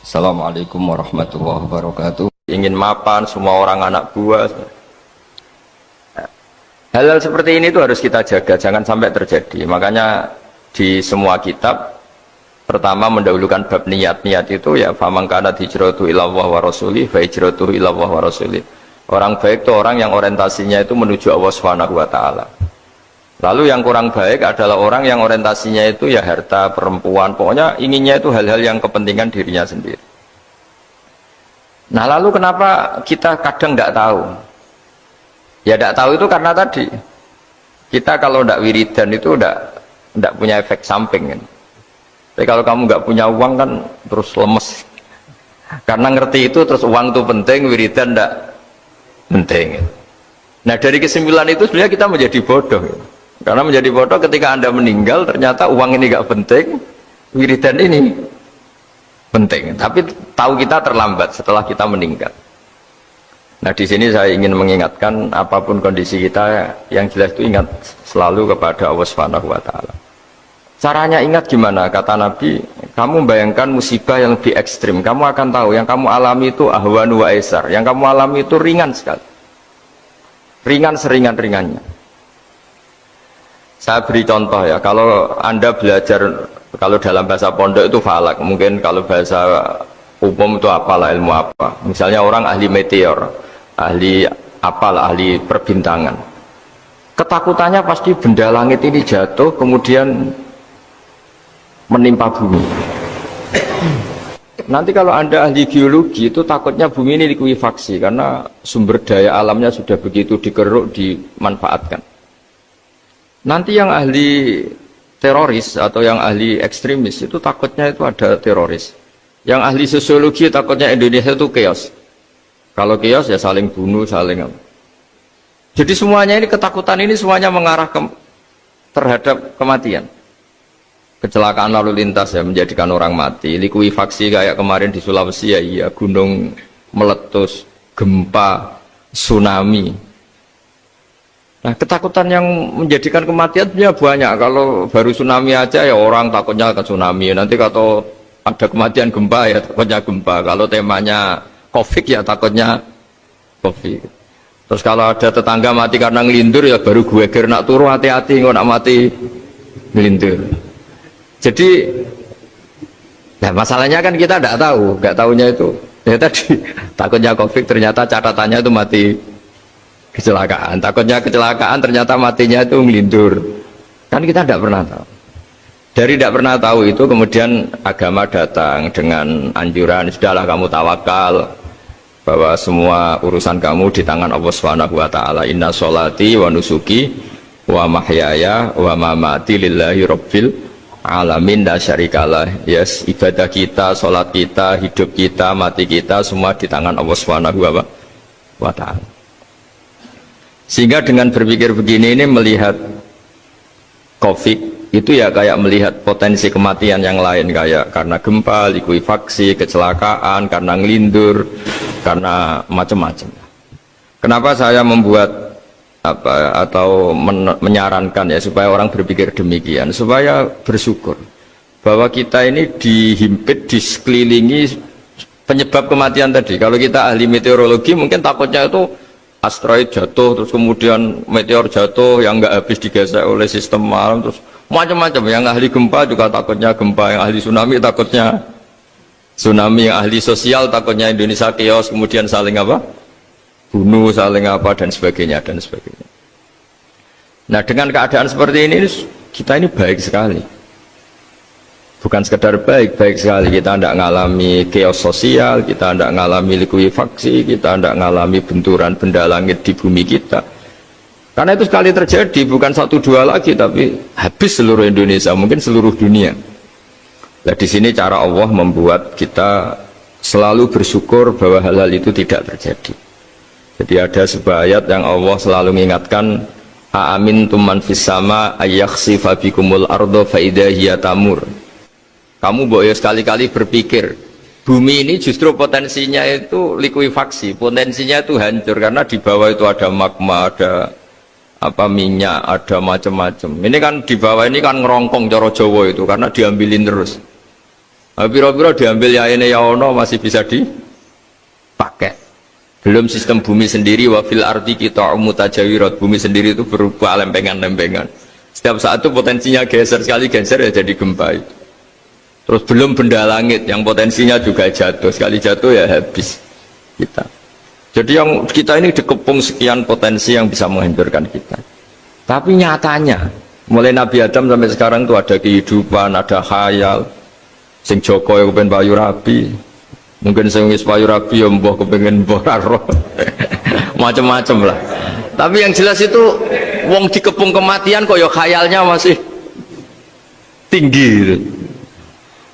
Assalamualaikum warahmatullahi wabarakatuh. Ingin mapan semua orang anak buah. Hal-hal seperti ini itu harus kita jaga, jangan sampai terjadi. Makanya di semua kitab pertama mendahulukan bab niat itu ya faman kana hijratu ilallah wa rasulih fa hijratuhu ilallah wa rasulih. Orang baik itu orang yang orientasinya itu menuju Allah Subhanahu wa taala. Lalu yang kurang baik adalah orang yang orientasinya itu ya harta, perempuan, pokoknya inginnya itu hal-hal yang kepentingan dirinya sendiri. Nah lalu kenapa kita kadang nggak tahu? Ya nggak tahu itu karena tadi kita kalau nggak wiridan itu nggak punya efek samping kan. Tapi kalau kamu nggak punya uang kan terus lemes. Karena ngerti itu terus uang itu penting, wiridan nggak penting. Nah dari kesimpulan itu sebenarnya kita menjadi bodoh. Karena menjadi bodoh ketika Anda meninggal ternyata uang ini nggak penting, wiridan ini penting. Tapi tahu kita terlambat setelah kita meninggal. Nah di sini saya ingin mengingatkan apapun kondisi kita yang jelas itu ingat selalu kepada Allah Subhanahu wa taala. Caranya ingat gimana? Kata Nabi, kamu bayangkan musibah yang lebih ekstrim, kamu akan tahu yang kamu alami itu ahwanu wa aisar, yang kamu alami itu ringan sekali. Ringan seringan-ringannya. Saya beri contoh ya, kalau Anda belajar, kalau dalam bahasa pondok itu falak, mungkin kalau bahasa umum itu apalah, ilmu apa. Misalnya orang ahli meteor, ahli apalah, ahli perbintangan. Ketakutannya pasti benda langit ini jatuh, kemudian menimpa bumi. Nanti kalau Anda ahli geologi, itu takutnya bumi ini likuifaksi, karena sumber daya alamnya sudah begitu dikeruk, dimanfaatkan. Nanti yang ahli teroris atau yang ahli ekstremis itu takutnya itu ada teroris. Yang ahli sosiologi takutnya Indonesia itu chaos. Kalau chaos ya saling bunuh, saling apa. Jadi semuanya ini ketakutan ini semuanya mengarah terhadap kematian. Kecelakaan lalu lintas ya menjadikan orang mati. Likuifaksi kayak kemarin di Sulawesi ya iya, gunung meletus, gempa, tsunami. Nah ketakutan yang menjadikan kematian sebenarnya banyak. Kalau baru tsunami aja ya orang takutnya ke tsunami. Nanti kalau ada kematian gempa ya takutnya gempa. Kalau temanya COVID ya takutnya COVID. Terus kalau ada tetangga mati karena ngelindur ya baru gue nak turu hati-hati nggak nak mati ngelindur. Jadi nah masalahnya kan kita nggak tahu, nggak tahunya itu ya tadi takutnya COVID ternyata catatannya itu mati kecelakaan, takutnya kecelakaan ternyata matinya itu ngelindur. Kan kita tidak pernah tahu. Dari tidak pernah tahu itu kemudian agama datang dengan anjuran sudahlah kamu tawakal bahwa semua urusan kamu di tangan Allah Subhanahu wa taala. Inna sholati wa nusuki wa mahyaya wa mamati lillahi rabbil alamin la syarikalah. Yes, ibadah kita, sholat kita, hidup kita, mati kita semua di tangan Allah Subhanahu wa taala. Sehingga dengan berpikir begini ini melihat COVID itu ya kayak melihat potensi kematian yang lain kayak karena gempa, likuifaksi, kecelakaan, karena ngelindur, karena macam-macam. Kenapa saya membuat apa atau menyarankan ya supaya orang berpikir demikian, supaya bersyukur bahwa kita ini dihimpit, disekelilingi penyebab kematian tadi. Kalau kita ahli meteorologi mungkin takutnya itu asteroid jatuh, terus kemudian meteor jatuh yang nggak habis digesek oleh sistem alam, terus macam-macam. Yang ahli gempa juga takutnya gempa, yang ahli tsunami takutnya tsunami, yang ahli sosial takutnya Indonesia chaos, kemudian saling apa? Bunuh, saling apa dan sebagainya dan sebagainya. Nah dengan keadaan seperti ini kita ini baik sekali. Bukan sekedar baik sekali, kita tidak mengalami chaos sosial, kita tidak mengalami likuifaksi, kita tidak mengalami benturan benda langit di bumi kita. Karena itu sekali terjadi, bukan 1-2 lagi, tapi habis seluruh Indonesia, mungkin seluruh dunia. Nah di sini cara Allah membuat kita selalu bersyukur bahwa hal-hal itu tidak terjadi. Jadi ada sebuah ayat yang Allah selalu mengingatkan, A'amintum man fis sama ayyakhsifa bikumul ardo fa idza hiya tamur. Kamu boleh sekali-kali berpikir bumi ini justru potensinya itu likuifaksi, potensinya itu hancur karena di bawah itu ada magma, ada apa minyak, ada macam-macam. Ini kan di bawah ini kan ngerongkong cara Jawa itu karena diambilin terus. Piro-piro diambil yaene ya ono masih bisa dipakai. Belum sistem bumi sendiri, wafil ardi kita mutajawirat, bumi sendiri itu berupa lempengan-lempengan. Setiap saat itu potensinya geser, sekali geser ya jadi gempa. Terus belum benda langit yang potensinya juga jatuh, sekali jatuh ya habis kita. Jadi yang kita ini dikepung sekian potensi yang bisa menghancurkan kita. Tapi nyatanya, mulai Nabi Adam sampai sekarang itu ada kehidupan, ada khayal. Sing Joko yang kepengen payu rabi, mungkin sing wis payu rabi ya mbah kepengen mbah roh. Macam-macam lah. Tapi yang jelas itu wong dikepung kematian kok ya khayalnya masih tinggi gitu.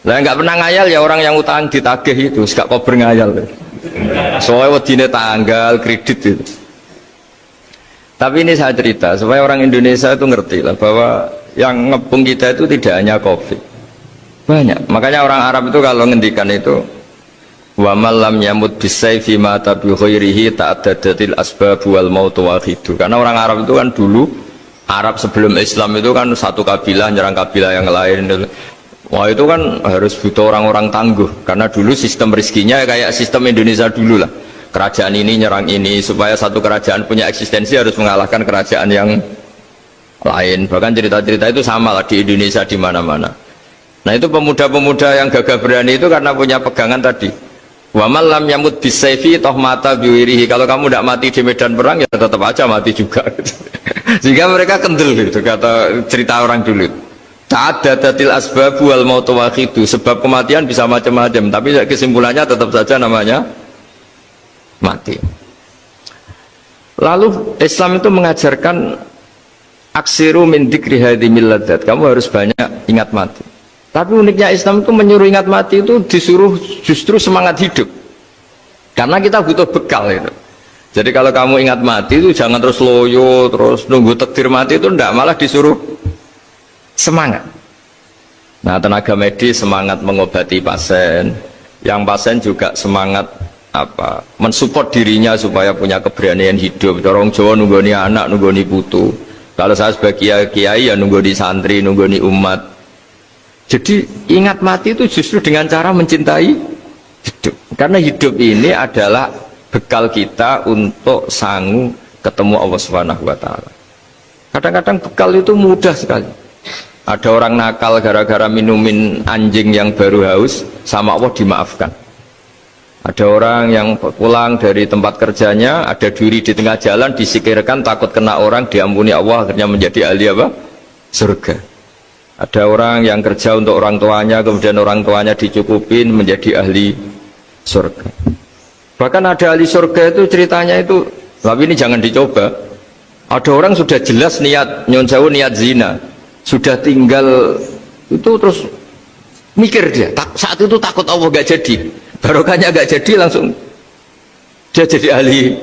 Lah nggak pernah ngayal ya orang yang utang ditagih itu, gak kober ngayal. Soalnya wedine tanggal kredit itu. Tapi ini saya cerita supaya orang Indonesia itu ngerti lah bahwa yang ngepung kita itu tidak hanya Covid. Banyak. Makanya orang Arab itu kalau ngendikan itu wa malam yamut bisayfi mata bi khairihi ta'addadatil asbab wal maut wahidu. Karena orang Arab itu kan dulu Arab sebelum Islam itu kan satu kabilah nyerang kabilah yang lain. Wah itu kan harus butuh orang-orang tangguh karena dulu sistem rizkinya kayak sistem Indonesia dulu lah. Kerajaan ini nyerang ini supaya satu kerajaan punya eksistensi harus mengalahkan kerajaan yang lain. Bahkan cerita-cerita itu sama lah di Indonesia di mana-mana. Nah itu pemuda-pemuda yang gagah berani itu karena punya pegangan tadi. Wa man lam yamut bisayfi toh mata biwirihi. Kalau kamu tidak mati di medan perang ya tetap aja mati juga. Sehingga mereka kendel gitu kata cerita orang dulu. Ta'addadatil asbab wal maut wahidu. Sebab kematian bisa macam-macam, tapi kesimpulannya tetap saja namanya mati. Lalu Islam itu mengajarkan aksiru min dzikri hadhimil ladzat. Kamu harus banyak ingat mati. Tapi uniknya Islam itu menyuruh ingat mati itu disuruh justru semangat hidup. Karena kita butuh bekal itu. Jadi kalau kamu ingat mati itu jangan terus loyo, terus nunggu takdir mati itu enggak, malah disuruh semangat. Nah, tenaga medis semangat mengobati pasien, yang pasien juga semangat apa? Mensupport dirinya supaya punya keberanian hidup. Orang Jawa nunggoni anak, nunggoni putu. Kalau saya sebagai kiai ya nunggoni santri, nunggoni umat. Jadi ingat mati itu justru dengan cara mencintai hidup. Karena hidup ini adalah bekal kita untuk sanggup ketemu Allah Subhanahu wa taala. Kadang-kadang bekal itu mudah sekali. Ada orang nakal gara-gara minumin anjing yang baru haus, sama Allah dimaafkan. Ada orang yang pulang dari tempat kerjanya, ada duri di tengah jalan, disikirkan takut kena orang, diampuni Allah, akhirnya menjadi ahli apa? Surga. Ada orang yang kerja untuk orang tuanya, kemudian orang tuanya dicukupin menjadi ahli surga. Bahkan ada ahli surga itu ceritanya itu, tapi ini jangan dicoba. Ada orang sudah jelas niat nyonsewu, niat zina, sudah tinggal itu terus mikir dia saat itu takut Allah gak jadi, barokahnya gak jadi, langsung dia jadi ahli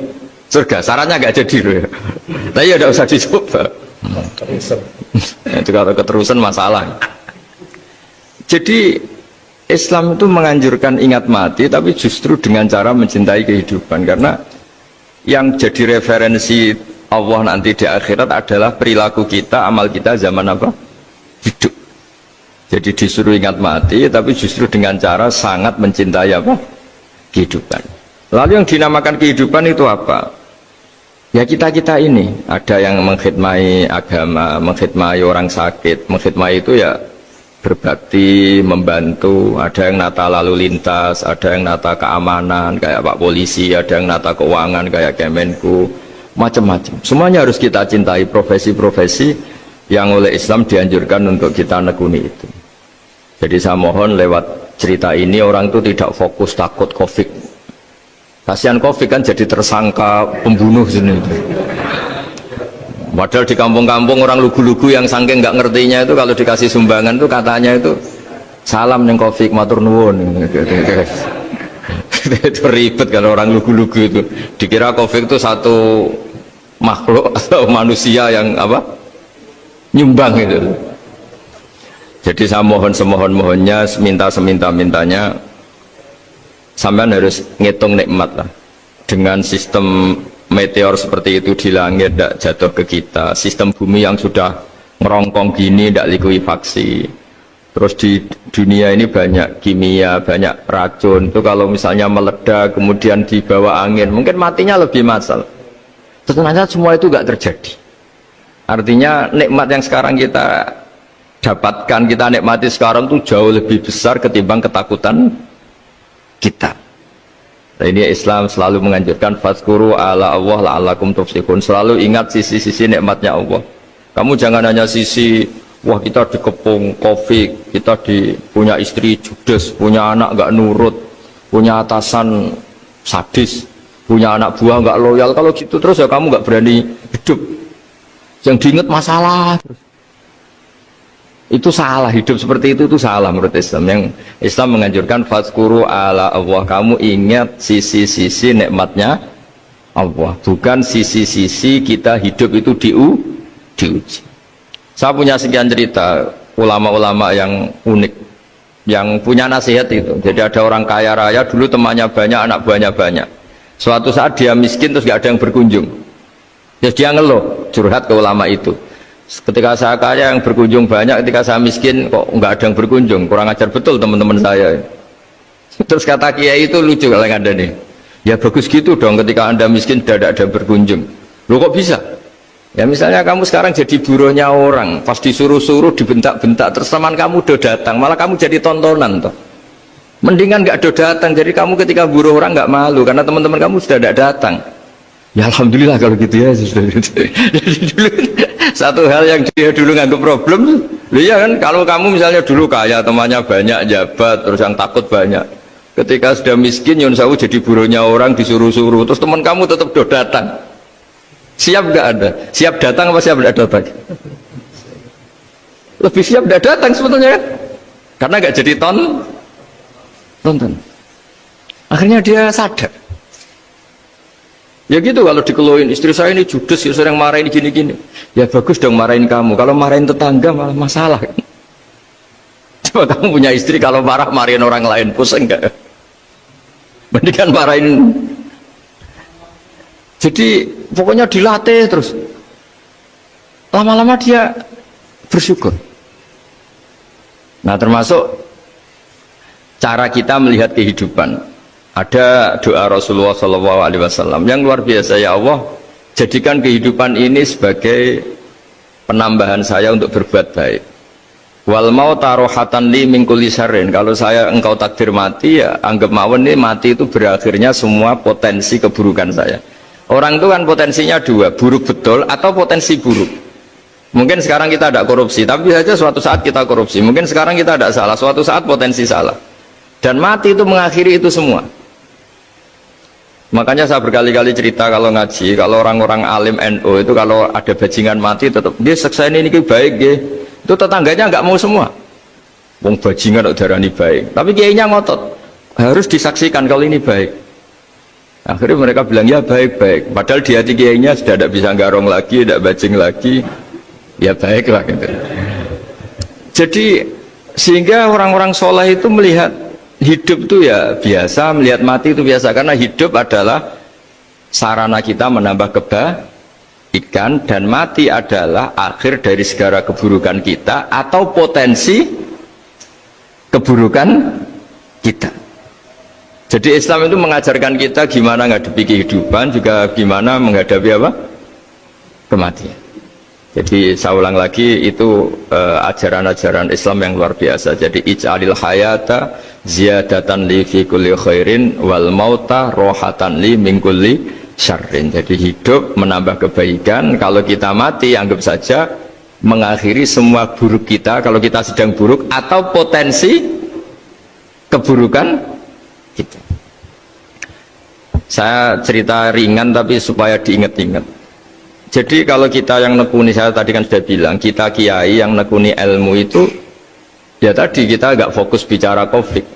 surga. Sarannya gak jadi loh ya. Tapi ya udah usah dicoba. Itu kalau keterusan masalah. Jadi Islam itu menganjurkan ingat mati, tapi justru dengan cara mencintai kehidupan. Karena yang jadi referensi Allah nanti di akhirat adalah perilaku kita, amal kita zaman apa? Hidup. Jadi disuruh ingat mati, tapi justru dengan cara sangat mencintai apa? Kehidupan. Lalu yang dinamakan kehidupan itu apa? Ya kita-kita ini, ada yang mengkhidmati agama, mengkhidmati orang sakit, mengkhidmati itu ya berbakti, membantu, ada yang nata lalu lintas, ada yang nata keamanan kayak Pak Polisi, ada yang nata keuangan kayak Kemenku, macam-macam. Semuanya harus kita cintai, profesi-profesi yang oleh Islam dianjurkan untuk kita nekuni itu. Jadi saya mohon lewat cerita ini orang itu tidak fokus takut Covid. Kasihan Covid kan jadi tersangka pembunuh sini. Padahal di kampung-kampung orang lugu-lugu yang saking nggak ngertinya itu kalau dikasih sumbangan tuh katanya itu salam neng Covid matur nuwun. Itu ribet kalau orang lugu-lugu itu. Dikira Covid itu satu makhluk atau manusia yang apa? Nyumbang itu. Jadi saya mohon semohon-mohonnya, seminta-mintanya sampean harus ngitung nikmat lah. Dengan sistem meteor seperti itu di langit tidak jatuh ke kita, sistem bumi yang sudah ngerongkong gini tidak likuifaksi, Terus di dunia ini banyak kimia, banyak racun. Itu kalau misalnya meledak, kemudian dibawa angin, mungkin matinya lebih massal. Ternyata semua itu nggak terjadi. Artinya nikmat yang sekarang kita dapatkan, kita nikmati sekarang itu jauh lebih besar ketimbang ketakutan kita. Nah, ini Islam selalu menganjurkan fadzkuru ala Allah la'allakum tuflihun. Selalu ingat sisi-sisi nikmatnya Allah. Kamu jangan hanya sisi wah kita dikepung Covid, kita punya istri judes, punya anak nggak nurut, punya atasan sadis, punya anak buah nggak loyal. Kalau gitu terus ya kamu nggak berani hidup. Yang diingat masalah terus. Itu salah, hidup seperti itu salah menurut Islam. Yang Islam menganjurkan fadzkuru ala Allah, kamu ingat sisi-sisi nikmatnya Allah, bukan sisi-sisi kita hidup itu diuji. Saya punya sekian cerita ulama-ulama yang unik, yang punya nasihat itu. Jadi ada orang kaya raya dulu temannya banyak, anak buahnya banyak. Suatu saat dia miskin terus gak ada yang berkunjung. Terus dia ngeluh, curhat ke ulama itu. Ketika saya kaya yang berkunjung banyak, ketika saya miskin kok nggak ada yang berkunjung, kurang ajar betul teman-teman saya. Terus kata kiai itu lucu kalau yang ada nih, ya bagus gitu dong ketika anda miskin tidak ada yang berkunjung. Loh kok bisa? Ya misalnya kamu sekarang jadi buruhnya orang, pas disuruh-suruh dibentak-bentak, terus teman kamu udah datang, malah kamu jadi tontonan toh. Mendingan nggak ada datang, jadi kamu ketika buruh orang nggak malu karena teman-teman kamu sudah tidak datang. Ya alhamdulillah kalau gitu ya. Jadi dulu satu hal yang dia dulu nganggap problem, iya kan, kalau kamu misalnya dulu kaya, temannya banyak, jabat, terus yang takut banyak. Ketika sudah miskin, Yun Sawu jadi buruhnya orang, disuruh-suruh, terus teman kamu tetap udah datang. Siap nggak ada? Siap datang apa siap nggak datang? Lebih siap nggak datang sebetulnya kan? Karena nggak jadi tonton. Akhirnya dia sadar. Ya gitu, kalau dikeluhin istri saya ini judes, ya sering marahin gini-gini. Ya bagus dong marahin kamu, kalau marahin tetangga malah masalah. Coba kamu punya istri kalau marah marahin orang lain, pusing enggak? Mendingan marahin. Jadi pokoknya dilatih terus. Lama-lama dia bersyukur. Nah termasuk cara kita melihat kehidupan. Ada doa Rasulullah SAW yang luar biasa, ya Allah jadikan kehidupan ini sebagai penambahan saya untuk berbuat baik. Wal mauta rohatan li min kulli syarrin, kalau saya engkau takdir mati ya anggap mawon ini mati itu berakhirnya semua potensi keburukan saya. Orang itu kan potensinya dua, buruk betul atau potensi buruk. Mungkin sekarang kita ada korupsi, tapi saja suatu saat kita korupsi. Mungkin sekarang kita ada salah, suatu saat potensi salah. Dan mati itu mengakhiri itu semua. Makanya saya berkali-kali cerita kalau ngaji, kalau orang-orang alim NU itu kalau ada bajingan mati tetap dia seksa ini baik dia. Itu tetangganya nggak mau semua. Wong bajingan udarani baik, tapi kiainya ngotot harus disaksikan kalau ini baik. Akhirnya mereka bilang ya baik-baik. Padahal di hati kiainya sudah tidak bisa garong lagi, tidak bajing lagi. Ya baiklah gitu. Jadi sehingga orang-orang soleh itu melihat hidup itu ya biasa, melihat mati itu biasa, karena hidup adalah sarana kita menambah kebaikan dan mati adalah akhir dari segala keburukan kita atau potensi keburukan kita. Jadi Islam itu mengajarkan kita gimana menghadapi kehidupan, juga gimana menghadapi apa? Kematian. Jadi saya ulang lagi, itu ajaran-ajaran Islam yang luar biasa. Jadi ij'alil hayata ziyadatan li fi kulli khairin wal mauta rohatan li min kulli syarrin. Jadi hidup menambah kebaikan, kalau kita mati anggap saja mengakhiri semua buruk kita kalau kita sedang buruk atau potensi keburukan kita. Saya cerita ringan tapi supaya diingat-ingat. Jadi kalau kita yang nekuni, saya tadi kan sudah bilang, kita kiai yang nekuni ilmu itu, ya tadi kita agak fokus bicara konflik.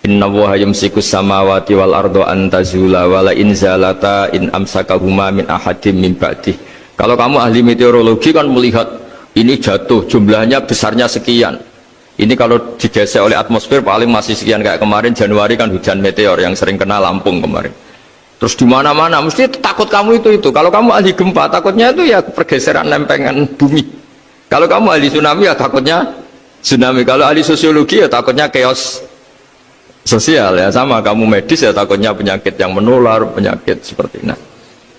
Inna woha yumsikus samawati wal ardo antazula wala inzalata in amsakahuma min ahadim min ba'dih. Kalau kamu ahli meteorologi kan melihat ini jatuh, jumlahnya besarnya sekian. Ini kalau digesek oleh atmosfer paling masih sekian, kayak kemarin Januari kan hujan meteor yang sering kena Lampung kemarin. Terus di mana-mana mesti takut kamu itu. Kalau kamu ahli gempa takutnya itu ya pergeseran lempengan bumi. Kalau kamu ahli tsunami ya takutnya Tsunami. Kalau ahli sosiologi ya takutnya chaos sosial ya, sama kamu medis ya takutnya penyakit yang menular, penyakit seperti ini.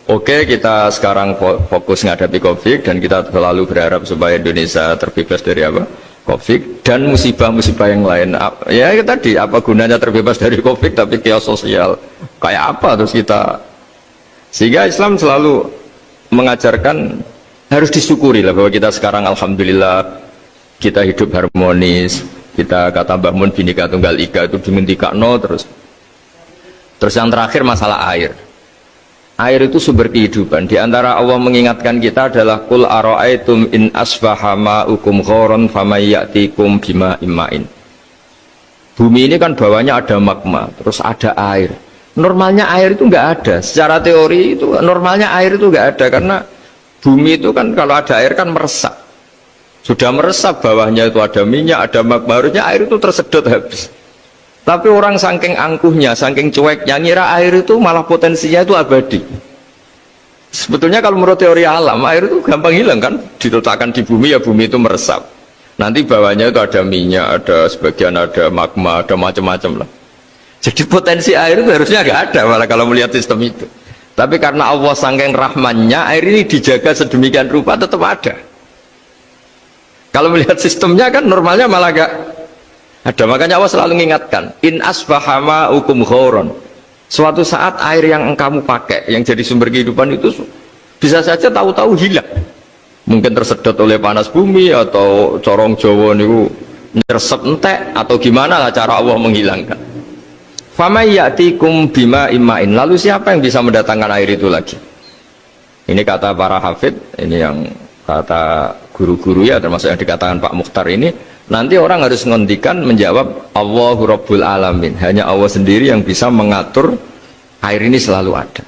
Oke, kita sekarang fokus menghadapi COVID dan kita selalu berharap supaya Indonesia terbebas dari apa? COVID dan musibah-musibah yang lain. Ya tadi, apa gunanya terbebas dari COVID tapi chaos sosial? Kayak apa terus kita? Sehingga Islam selalu mengajarkan harus disyukuri lah bahwa kita sekarang alhamdulillah kita hidup harmonis. Kita kata Mbah Mun Bhinneka Tunggal Ika itu dimentikakno terus. Terus yang terakhir masalah air. Air itu sumber kehidupan. Di antara Allah mengingatkan kita adalah Qul ara'aitum in asbaha ma'ukum ghoron famay ya'tikum bima imma'in. Bumi ini kan bawahnya ada magma, terus ada air. Normalnya air itu nggak ada. Secara teori itu normalnya air itu nggak ada karena bumi itu kan kalau ada air kan meresap. Sudah meresap bawahnya itu ada minyak, ada magma, harusnya air itu tersedot habis. Tapi orang saking angkuhnya, saking cueknya, ngira air itu malah potensinya itu abadi. Sebetulnya kalau menurut teori alam, air itu gampang hilang kan, diletakkan di bumi ya bumi itu meresap. Nanti bawahnya itu ada minyak, ada sebagian ada magma, ada macam-macam lah. Jadi potensi air itu harusnya nggak ada malah kalau melihat sistem itu. Tapi karena Allah saking rahmannya, air ini dijaga sedemikian rupa tetap ada. Kalau melihat sistemnya kan normalnya malah nggak ada. Makanya Allah selalu mengingatkan in asbaha ma'ukum ghoron. Suatu saat air yang kamu pakai yang jadi sumber kehidupan itu bisa saja tahu-tahu hilang, mungkin tersedot oleh panas bumi atau corong Jawa niku nyeresep entek atau gimana lah cara Allah menghilangkan. Famay ya'tikum bima imma'in. Lalu siapa yang bisa mendatangkan air itu lagi? Ini kata para hafidh, ini yang kata guru-guru ya, termasuk yang dikatakan Pak Mukhtar ini. Nanti orang harus ngondikan menjawab Allahu Rabbul Alamin. Hanya Allah sendiri yang bisa mengatur air ini selalu ada.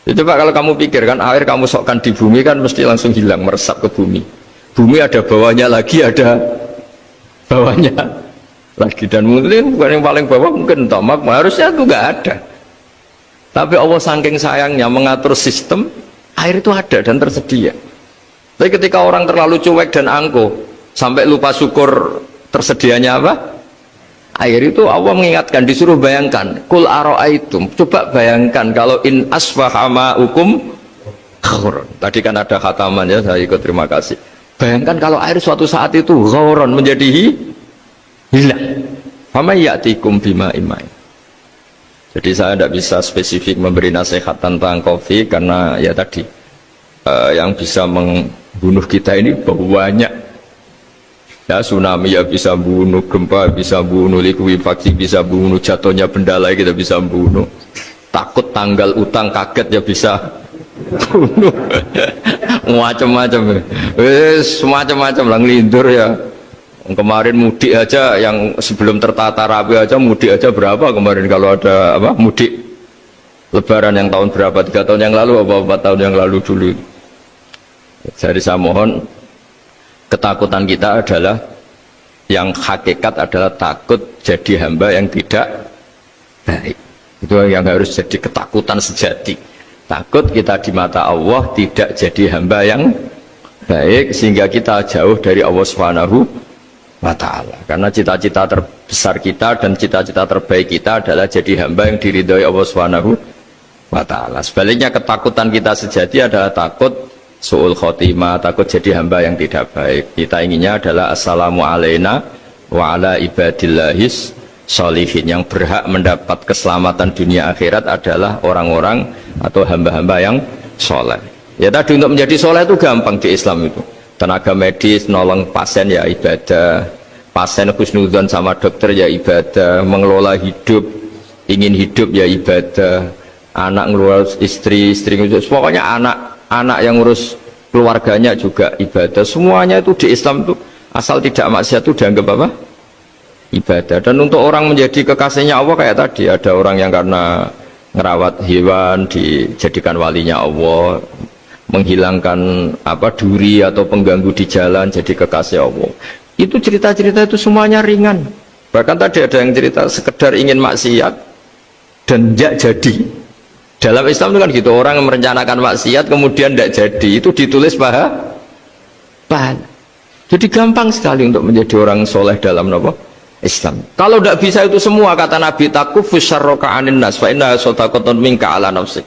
Jadi coba kalau kamu pikirkan air kamu sokkan di bumi kan mesti langsung hilang, meresap ke bumi. Bumi ada bawahnya lagi, ada bawahnya lagi. Dan mungkin bukan yang paling bawah mungkin tomak, harusnya itu nggak ada. Tapi Allah saking sayangnya mengatur sistem, air itu ada dan tersedia. Tapi ketika orang terlalu cuek dan angkuh sampai lupa syukur tersedianya apa? Air itu Allah mengingatkan, disuruh bayangkan. Qul ara'aitum, coba bayangkan kalau in asbaha ma'ukum ghoron. Tadi kan ada khataman ya, saya ikut terima kasih. Bayangkan kalau air suatu saat itu ghoron menjadi hilang. Famay ya'tikum bima imma'in. Jadi saya tidak bisa spesifik memberi nasihat tentang COVID karena ya tadi yang bisa membunuh kita ini banyak. Ya, tsunami ya bisa bunuh, gempa bisa bunuh, likuifaksi bisa bunuh, jatuhnya benda lain kita bisa bunuh, takut tanggal utang kaget ya bisa bunuh. Macam-macam, semacam-macam lah, ngelindur ya. Kemarin mudik aja yang sebelum tertata rapi aja mudik aja berapa kemarin kalau ada apa mudik Lebaran yang tahun berapa, 3 tahun yang lalu apa 4 tahun yang lalu dulu. Jadi saya mohon ketakutan kita adalah yang hakikat adalah takut jadi hamba yang tidak baik. Itu yang harus jadi ketakutan sejati. Takut kita di mata Allah tidak jadi hamba yang baik sehingga kita jauh dari Allah Subhanahu wa ta'ala. Karena cita-cita terbesar kita dan cita-cita terbaik kita adalah jadi hamba yang diridhoi Allah Subhanahu wa ta'ala. Sebaliknya ketakutan kita sejati adalah takut su'ul khotimah, takut jadi hamba yang tidak baik. Kita inginnya adalah assalamu alaina wa ala ibadillahis sholihin. Yang berhak mendapat keselamatan dunia akhirat adalah orang-orang atau hamba-hamba yang soleh. Ya tadi untuk menjadi soleh itu gampang di Islam itu. Tenaga medis nolong pasien ya ibadah, pasien husnudzon sama dokter ya ibadah, mengelola hidup, ingin hidup ya ibadah, anak ngurus istri, pokoknya anak yang ngurus keluarganya juga ibadah. Semuanya itu di Islam itu asal tidak maksiat itu dianggap apa? Ibadah. Dan untuk orang menjadi kekasihnya Allah kayak tadi, ada orang yang karena ngerawat hewan dijadikan walinya Allah, menghilangkan apa duri atau pengganggu di jalan jadi kekasih Allah. Itu cerita-cerita itu semuanya ringan. Bahkan tadi ada yang cerita sekedar ingin maksiat dan tidak jadi. Dalam Islam itu kan gitu, orang yang merencanakan maksiat kemudian tidak jadi, itu ditulis pahala. Jadi gampang sekali untuk menjadi orang soleh dalam apa? Islam. Kalau tidak bisa itu semua, kata Nabi, takufus syarroka anin nas fa inna sadaqatun minka ala nafsik.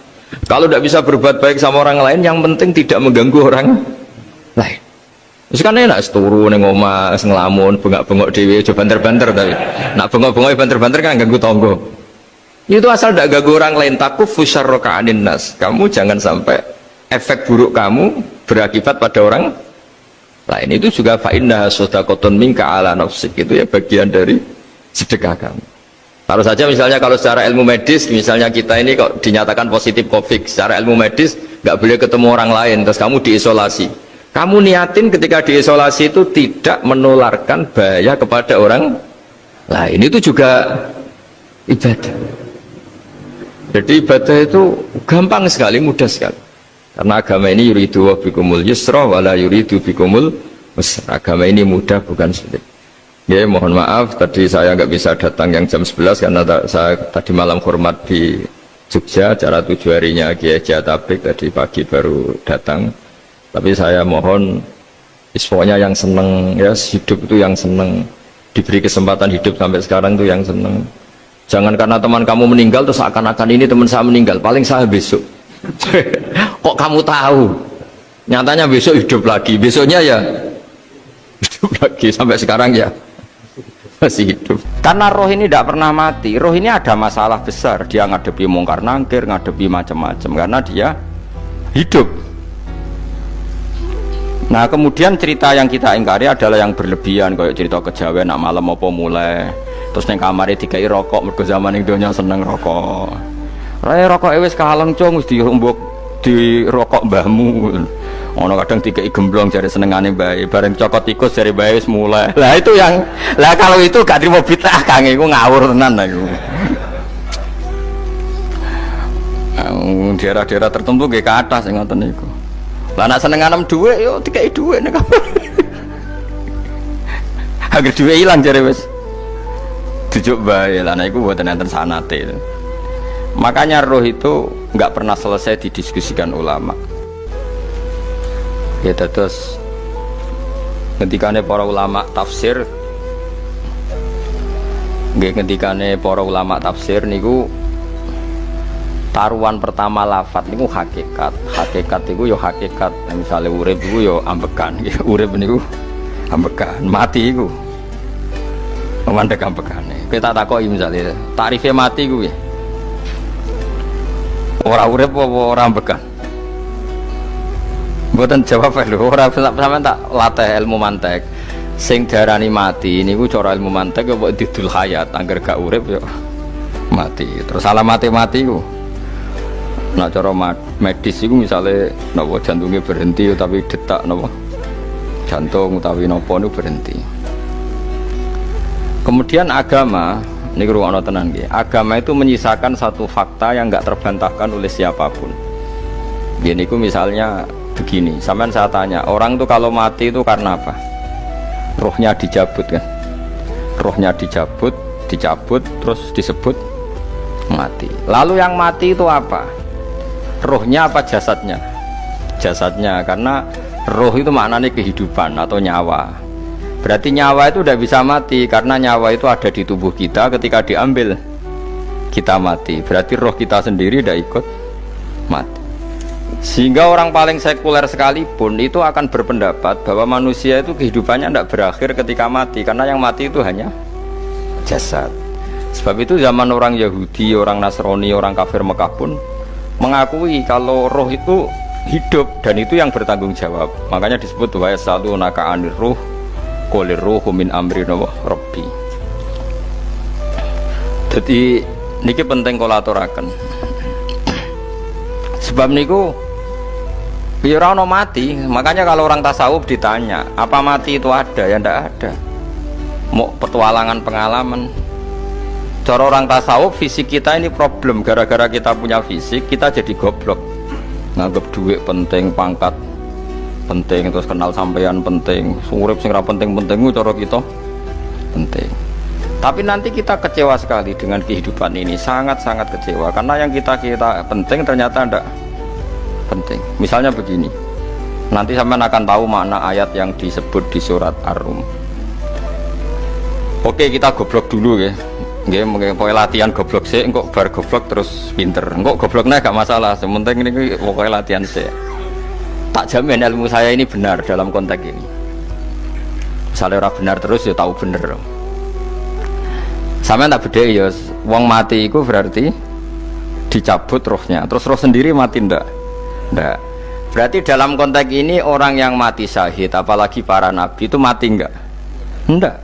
Kalau tidak bisa berbuat baik sama orang lain, yang penting tidak mengganggu orang lain. Terus kan enak turu ning omah ngelamun, bengak-bengok dhewe aja banter-banter tapi. Nak bengok-bengok banter-banter kan ganggu tangga. Itu asal tidak ganggu orang lain, takufus syarroka anin nas. Kamu jangan sampai efek buruk kamu berakibat pada orang lain. Itu juga fa inna sadaqatun minka ala nafsik, itu ya bagian dari sedekah kamu. Taruh saja misalnya kalau secara ilmu medis, misalnya kita ini kok dinyatakan positif COVID, secara ilmu medis nggak boleh ketemu orang lain, terus kamu diisolasi. Kamu niatin ketika diisolasi itu tidak menularkan bahaya kepada orang lain, itu juga ibadah. Jadi ibadah itu gampang sekali, mudah sekali. Karena agama ini yuridu wa bikumul yusra wala yuridu bikumul usra. Agama ini mudah, bukan sulit. Ya, mohon maaf tadi saya nggak bisa datang yang jam 11 karena saya tadi malam hormat di Jogja, acara 7 harinya Kiai Tablik, tadi pagi baru datang. Tapi saya mohon isponya yang seneng, ya hidup itu yang seneng, diberi kesempatan hidup sampai sekarang itu yang seneng. Jangan karena teman kamu meninggal terus akan-akan ini teman saya meninggal, paling saya besok. Kok kamu tahu? Nyatanya besok hidup lagi, besoknya ya hidup lagi, sampai sekarang ya masih hidup. Karena roh ini tidak pernah mati. Roh ini ada masalah besar, dia ngadepi mungkar nangkir, ngadepi macam-macam karena dia hidup. Nah kemudian cerita yang kita ingkari adalah yang berlebihan, kayak cerita kejawen nak malam apa mulai terus neng kamar dikai rokok, mergo zaman ning donya seneng rokok. Raya rokok wis kaleng cung wis dirumbuk di rokok mbahmu. Ono kadang dikai gemblong jare senengane bae, bareng cokot tikus jare bae wis mulai. Lah itu yang lah kalau itu gak trimo bid'ah Kang, iku ngawur tenan iku. Daerah-daerah tertentu nggih kathah sing ngoten niku. Lah nek senenganem dhuwit yo dikai dhuwit nek kamar. Agar dhuwit ilang jare wis dijuk bae. Lah nek iku mboten enten sanate. Makanya roh itu nggak pernah selesai didiskusikan ulama. Ya terus ketikane para ulama tafsir, ketikane para ulama tafsir niku taruhan pertama lafat niku hakikat. Hakikat niku yo hakikat. Misalnya urip niku yo ambekan, urip niku ambekan, mati niku mandek ambekane. Kita takoki misalnya tarifnya mati ku ya. Ora urip apa ora ambekan? Mboten jawab lho, ora sampean tak latih ilmu mantek. Sing darani mati niku cara ilmu mantek kok didul hayat, angger gak urip yo mati. Terus alamate mati ku. Nek cara medis iku misale napa jantungnya berhenti tapi detak napa jantung utawi napa niku berhenti. Kemudian agama ini ruang tenan nggih. Agama itu menyisakan satu fakta yang enggak terbantahkan oleh siapapun. Gini ku misalnya begini, sampean saya tanya, orang tuh kalau mati itu karena apa? Rohnya dicabut kan? Rohnya dicabut, terus disebut mati. Lalu yang mati itu apa? Rohnya apa jasadnya? Jasadnya, karena roh itu maknanya kehidupan atau nyawa. Berarti nyawa itu udah bisa mati karena nyawa itu ada di tubuh kita, ketika diambil kita mati. Berarti roh kita sendiri udah ikut mati. Sehingga orang paling sekuler sekalipun itu akan berpendapat bahwa manusia itu kehidupannya tidak berakhir ketika mati, karena yang mati itu hanya jasad. Sebab itu zaman orang Yahudi, orang Nasrani, orang kafir Mekah pun mengakui kalau roh itu hidup dan itu yang bertanggung jawab. Makanya disebut wa yasalunaka anir ruh qolir ruhu min amri rabbi. Jadi niki penting kula aturaken. Sebab niku biar orang mati, makanya kalau orang tasawuf ditanya, apa mati itu ada? Ya ndak ada. Mau petualangan pengalaman. Cara orang tasawuf fisik kita ini problem, gara-gara kita punya fisik kita jadi goblok. Nganggep duit penting, pangkat penting, terus kenal sampean penting, urip sing ra penting-penting cara kita penting. Tapi nanti kita kecewa sekali dengan kehidupan ini, sangat-sangat kecewa karena yang kita penting ternyata ndak penting. Misalnya begini, Nanti sampean akan tahu makna ayat yang disebut di surat Ar-Rum. Oke, kita goblok dulu ya. Nggih, mungkin latihan goblok sih, engko bar goblok terus pinter. Engko gobloknya gak masalah, sementing ini pokoknya latihan sih. Tak jamin ilmu saya ini benar dalam konteks ini. Misalnya orang benar terus ya tahu bener. Sampean tak beda ya, wong mati itu berarti dicabut rohnya, terus roh sendiri mati ndak? Ndak. Berarti dalam konteks ini orang yang mati syahid, apalagi para nabi itu mati enggak? Enggak.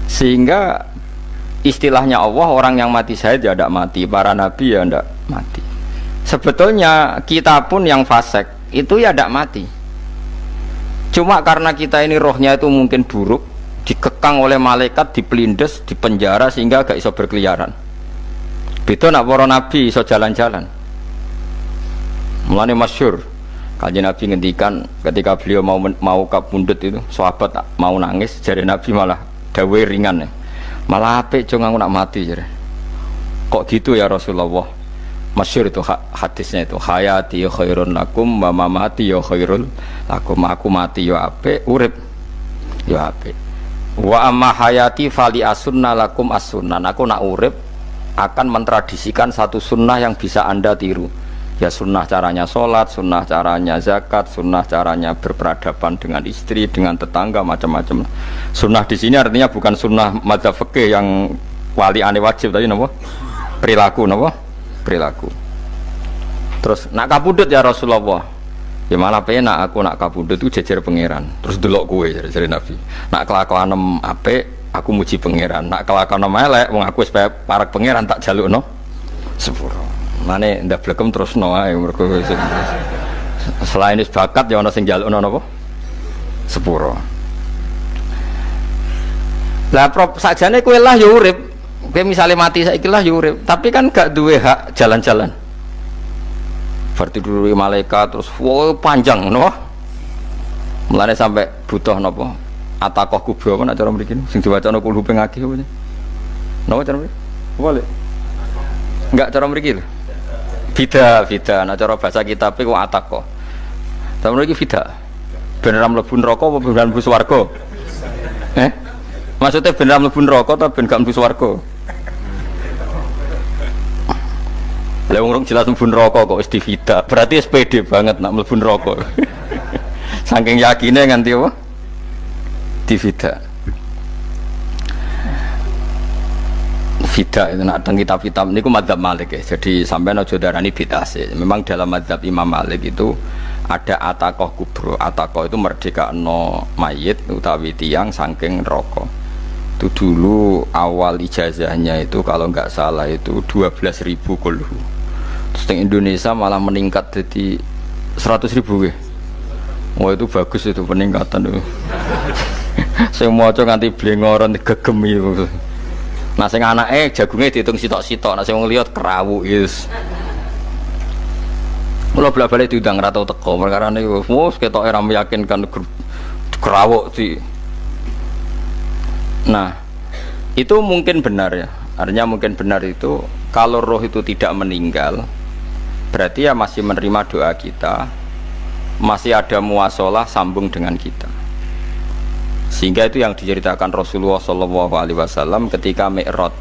Sehingga istilahnya Allah, orang yang mati syahid ya tidak mati, para nabi ya tidak mati. Sebetulnya kita pun yang fasik itu ya tidak mati. Cuma karena kita ini rohnya itu mungkin buruk, dikekang oleh malaikat, dipelindes, dipenjara sehingga gak iso berkeliaran. Beda nak para nabi iso jalan-jalan. Mulane masyhur Kanjeng Nabi ngendikan ketika beliau mau kabundut itu, sahabat mau nangis, jare Nabi malah dawe ringan ya. Malah apik jong aku nak mati jare. Kok gitu ya Rasulullah? Masyhur itu hadisnya itu, hayati khairun lakum wa mamati ya khairul lakum. Aku mati ya apik, urip ya apik. Wa amma hayati fali asunna lakum as-sunnah. Aku nak urip akan mentradisikan satu sunnah yang bisa Anda tiru. Ya sunnah caranya sholat, sunnah caranya zakat, sunnah caranya berperadaban dengan istri, dengan tetangga, macam-macam. Sunnah di sini artinya bukan sunnah madzhab fikih yang wali ane wajib tadi, napa? Perilaku, napa? Perilaku. Terus nak kabudut ya Rasulullah. Ya malah penak aku nak kabudut itu jejer pangeran. Terus delok kowe jare Nabi. Nak kelakuan apik aku muji pangeran. Nak kelakuan elek wong aku wis parek pangeran tak jalukno sepuro. Mane ndak blekem terus no ae mergo selain is bakat ya ana sing njalukno napa sepuro. Lah prop sakjane kowe lah ya urip. Kowe misale mati saiki lah ya urip, tapi kan gak duwe hak jalan-jalan. Berarti dulu malaikat terus wow panjang no. Mulane sampai butuh napa? Atakoh kubro apa nak cara mriki sing diwacana kulhu ping akeh apa. Napa cara mriki? Boleh. Enggak cara mriki lho. Fida, nah cara bahasa kitab iku atako. Tapi iki fida. Beneran mlebu neraka apa beneran mlebu swarga? Maksudnya beneran mlebu neraka atau ben gak mlebu swarga? Lah wong jelas mlebu neraka kok wis divida. Berarti SPD banget nak mlebu neraka. Saking yakine nganti apa? Divida. Bidah itu nak teng kitab-kitab niku madzhab Malik ya. Jadi sampean aja darani bidah sih. Memang dalam madzhab Imam Malik itu ada ataqah kubro. Ataqah itu merdekakno mayit utawi tiyang saking neraka. Itu dulu awal ijazahnya itu kalau enggak salah itu 12.000 kulhu. Terus di Indonesia malah meningkat jadi 100.000 nggih. Wah itu bagus itu peningkatan itu. Saya maca nganti blengoron gegem itu. Nah sing anake jagunge diitung sitok-sitok, nah sing wong liya kerawuk yes. Kula bolak-balik diundang ra tau teko, perkara niku wis ketoke ra meyakinkan kerawuk di. Nah, itu mungkin benar ya. Artinya mungkin benar itu kalau roh itu tidak meninggal, berarti ya masih menerima doa kita, masih ada muasalah sambung dengan kita. Sehingga itu yang diceritakan Rasulullah SAW ketika Mi'raj.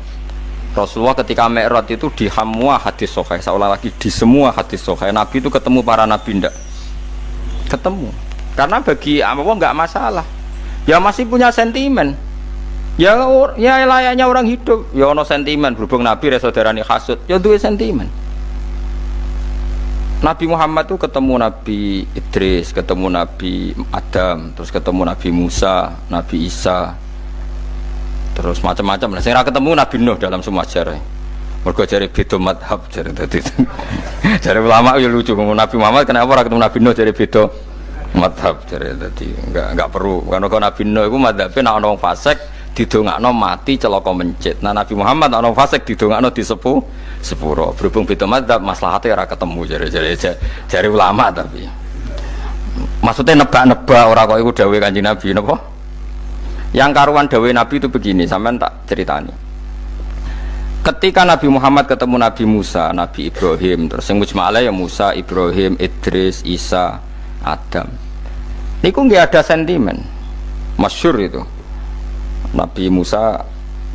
Rasulullah ketika Mi'raj itu di semua hadis sahih, seolah lagi di semua hadis sahih Nabi itu ketemu para nabi ndak? Ketemu. Karena bagi Allah nggak masalah. Ya masih punya sentimen. Ya layaknya orang hidup. Ya ono sentimen berhubung Nabi saudarane hasud. Ya duwe sentimen. Nabi Muhammad itu ketemu Nabi Idris, ketemu Nabi Adam, terus ketemu Nabi Musa, Nabi Isa, terus macam-macam. Nah, saya ketemu Nabi Nuh dalam semua sejarah. Mergo jare beda madhab jare tadi. Jare ulama ya lucu ngomong Nabi Muhammad kenapa ora ketemu Nabi Nuh jare beda madhab jare tadi. Enggak perlu. Karena Nabi Nuh iku madhabe nek ana wong fasik didongakno mati celaka mencit. Nah Nabi Muhammad ana fasik didongakno sepuro. Berhubung beda madzhab maslahate ora ketemu jare ulama tapi. Maksudnya nebak-nebak ora kok iku dawuhe Kanjeng Nabi napa? Yang karuan dawuhe Nabi itu begini, sampean tak ceritani. Ketika Nabi Muhammad ketemu Nabi Musa, Nabi Ibrahim, terus sing mujma'ale ya Musa, Ibrahim, Idris, Isa, Adam. Niku nggak ada sentimen. Masyhur itu. Nabi Musa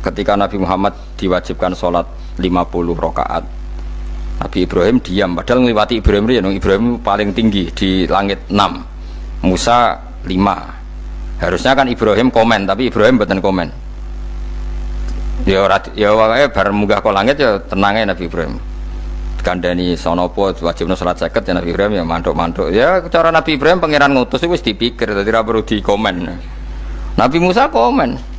ketika Nabi Muhammad diwajibkan sholat 50 rakaat. Nabi Ibrahim diam, padahal ngliwati Ibrahim Ibrahim paling tinggi di langit 6. Musa 5. Harusnya kan Ibrahim komen, tapi Ibrahim mboten komen. Ya wae bar munggah ke langit ya tenange Nabi Ibrahim. Kandhani sonopo wajibna salat 50 ya Nabi Ibrahim ya mantuk-mantuk. Ya cara Nabi Ibrahim pangeran ngutus itu wis dipikir, dadi ora perlu dikomen. Nabi Musa komen.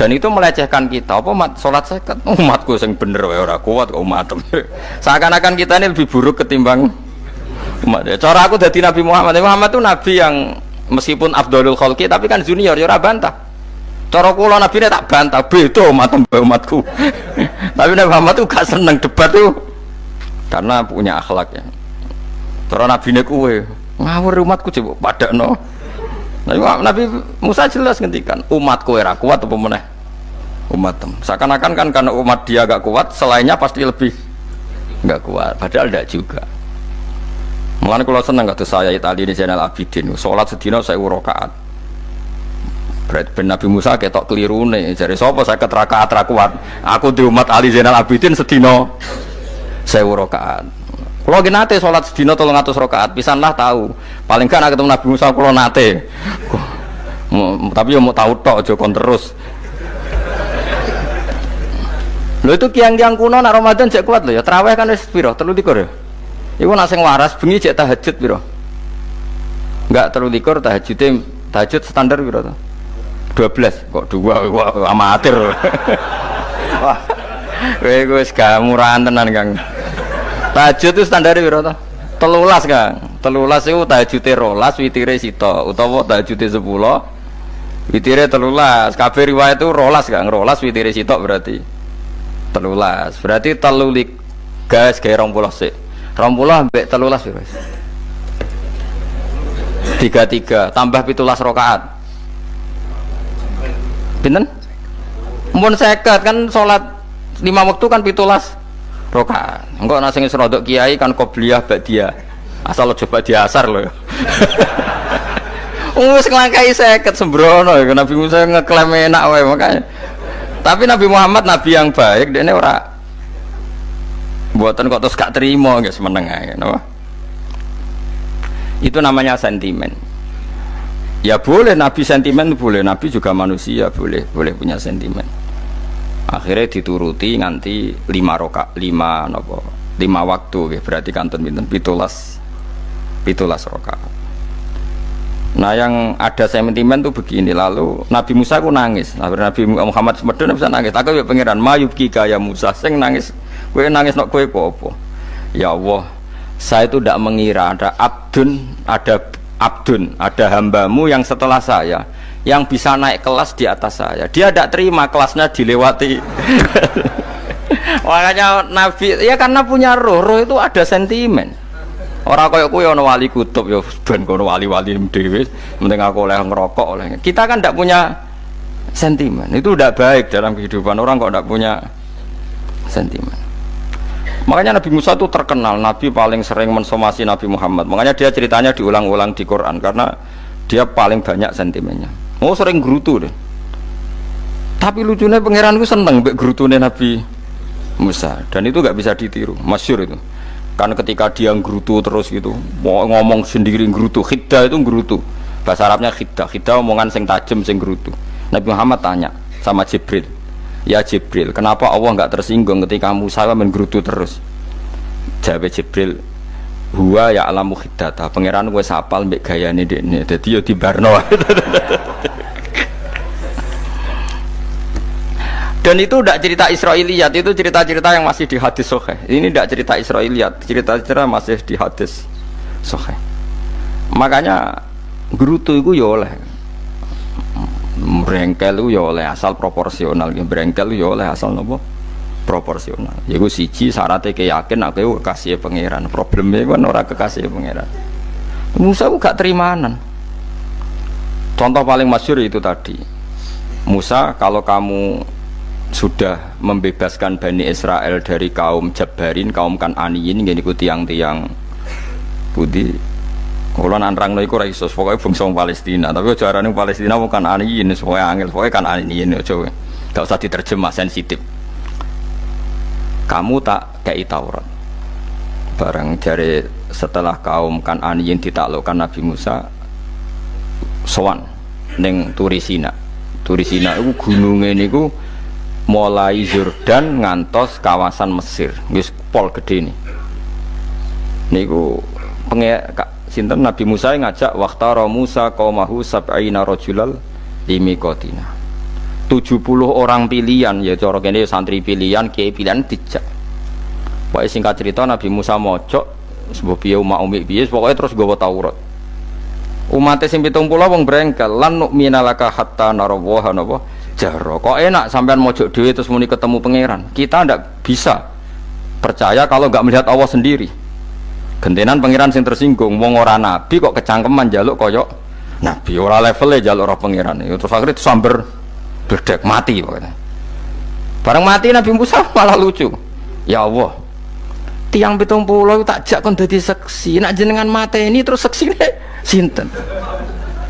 Dan itu melecehkan kita. Apa salat 50? Umatku sing bener wae ora kuat kok umat. Seakan-akan kita ini lebih buruk ketimbang umat. Ya, cara aku dadi Nabi Muhammad. Muhammad itu nabi yang meskipun Abdulul Khalqi tapi kan junior ya ora bantah. Cara kula nabine tak bantah, beda umatku. Tapi Nabi Muhammad tuh gak seneng debat tuh karena punya akhlak ya. Cara nabine kuwe ngawur umatku coba padakno. Nabi Musa jelas ngendikan umatku ora kuat apa meneh umatem. Seakan-akan kan karena umat dia gak kuat, selainnya pasti lebih gak kuat. Padahal tidak juga. Mulane kula seneng kata saya Itali ini Zainal Abidin. Salat sedina 1000 rakaat. Ben Nabi Musa ketok kelirune. Jare sapa 50 rakaat ra kuat. Aku di umat Ali Zainal Abidin sedina 1000 rakaat. Kula nggih nate salat sedina 300 rakaat. Pisanlah tahu. Paling gak nek ketemu Nabi Musa kula nate. Tapi ya mau tahu tok aja kon terus. Lho itu kiang-kiang kuno nak Ramadan cek kuat lho ya. Tarawih kan wis piro? 23 ya. Iku nak sing waras bengi cek tahajud piro? Enggak 23 tahajud standar piro to? 12 kok 2 wah amatir. Wah. Kowe wis gak murahan tenan Kang. Tahajud itu standar piro to? 13 Kang. 13 itu tahajude 12 witire sita utawa tahajude 10 witire 13. Kabeh riwayat itu 12 Kang. 12 witire sita berarti 13. Berarti 3 gas gawe 20 sik. 20 ambek 13 wis. 33 tambah 17 rakaat. Pinten? Mun 50 kan salat 5 waktu kan 17 rakaat. Engko ana sing rodok kiai kan qobliyah ba'diyah. Asal coba diasar lho. Wis nglangkai 50 sembrono ya Nabi Musa ngeklaim enak wae makanya. Tapi Nabi Muhammad nabi yang baik dene ora buatan kok terus gak terima guys meneng ae napa. Itu namanya sentimen. Ya boleh Nabi sentimen boleh, Nabi juga manusia boleh punya sentimen. Akhirnya dituruti nganti 5 waktu ya, berarti kantun pinten 17 rakaat. Nah yang ada sentimen tuh begini, lalu Nabi Musa ku nangis. Nabi Muhammad semedon bisa nangis. Aku ya pangeran mayubki kaya Musa sing nangis. Kowe nangis nok kowe apa? Ya Allah, saya itu tidak mengira ada hambamu yang setelah saya yang bisa naik kelas di atas saya. Dia tidak terima kelasnya dilewati. Makanya Nabi ya karena punya roh itu ada sentimen. Orang kaya kowe ana wali kutub ya ben kono wali-wali dhewe, penting aku oleh ngerokok oleh. Kita kan tidak punya sentimen. Itu tidak baik dalam kehidupan orang kok tidak punya sentimen. Makanya Nabi Musa itu terkenal, Nabi paling sering mensomasi Nabi Muhammad. Makanya dia ceritanya diulang-ulang di Quran karena dia paling banyak sentimennya. Oh sering gerutu deh. Tapi lucunya pangeranku seneng mbek gerutune Nabi Musa dan itu gak bisa ditiru, masyhur itu. Karena ketika dia gerutu terus gitu, ngomong sendiri gerutu, khiddah itu gerutu. Bahasa Arabnya khiddah omongan sing tajem sing gerutu. Nabi Muhammad tanya sama Jibril. Ya Jibril, kenapa Allah enggak tersinggung ketika Musa menggerutu terus? Jawab Jibril, huwa ya alamu khiddata. Pangeran gue sapal mbek gayane dekne. Dadi yo dibarno. Dan itu tidak cerita Israiliyat, itu cerita-cerita yang masih di hadis sahih. Ini tidak cerita Israiliyat, cerita-cerita masih di hadis sahih. Makanya gerutu itu ya oleh brengkel itu ya oleh asal proporsional, brengkel itu ya oleh asal nopo proporsional. Yaiku siji syaratnya keyakin aku kekasih pangeran. Problemnya kan orang kekasih pangeran. Musa itu gak terimanan. Contoh paling masyhur itu tadi. Musa, kalau kamu sudah membebaskan Bani Israel dari kaum Jabbarin, kaum Kan'aniyin, yang ikut tiang-tiang putih, Kalau nanrang no iku ra iso, pokoknya bangsa Palestina. Tapi aja arane Palestina bukan aniin, pokoknya angel, pokoknya kan aniin aja. Gak usah diterjemah sensitif. Kamu tak kei Taurat. Barang dari setelah kaum Kan'aniyin ditaklukkan Nabi Musa, sowan ning Turisina. Turisina itu gunungnya niku mulai Yordan ngantos kawasan Mesir. Wis pol gede nih. Niku sinten Nabi Musa ngajak waqtara Musa qaumahu sab'ina rajulal limiqatina. 70 orang pilihan ya cara kene santri pilihan kiai pilihan dijak. Pokoke singkat cerita Nabi Musa mojok sebab piye umat piye pokoke terus nggawa Taurat. Umat sing 70 wong brengkel lan nu'minalaka hatta narawaha napa jahra. Kok enak sampean mojok dhewe terus muni ketemu pangeran. Kita ndak bisa percaya kalau enggak melihat Allah sendiri. Gentenan pangeran sing tersinggung wong ora nabi kok kecangkeman njaluk koyok nabi ora levele njaluk roh pangeran. Terus akhirnya samber bledek mati pokoknya. Bareng mati Nabi Musa malah lucu. Ya Allah, tiang 70 tak jak kon dadi seksi. Nak jenengan mateni terus seksine sinten?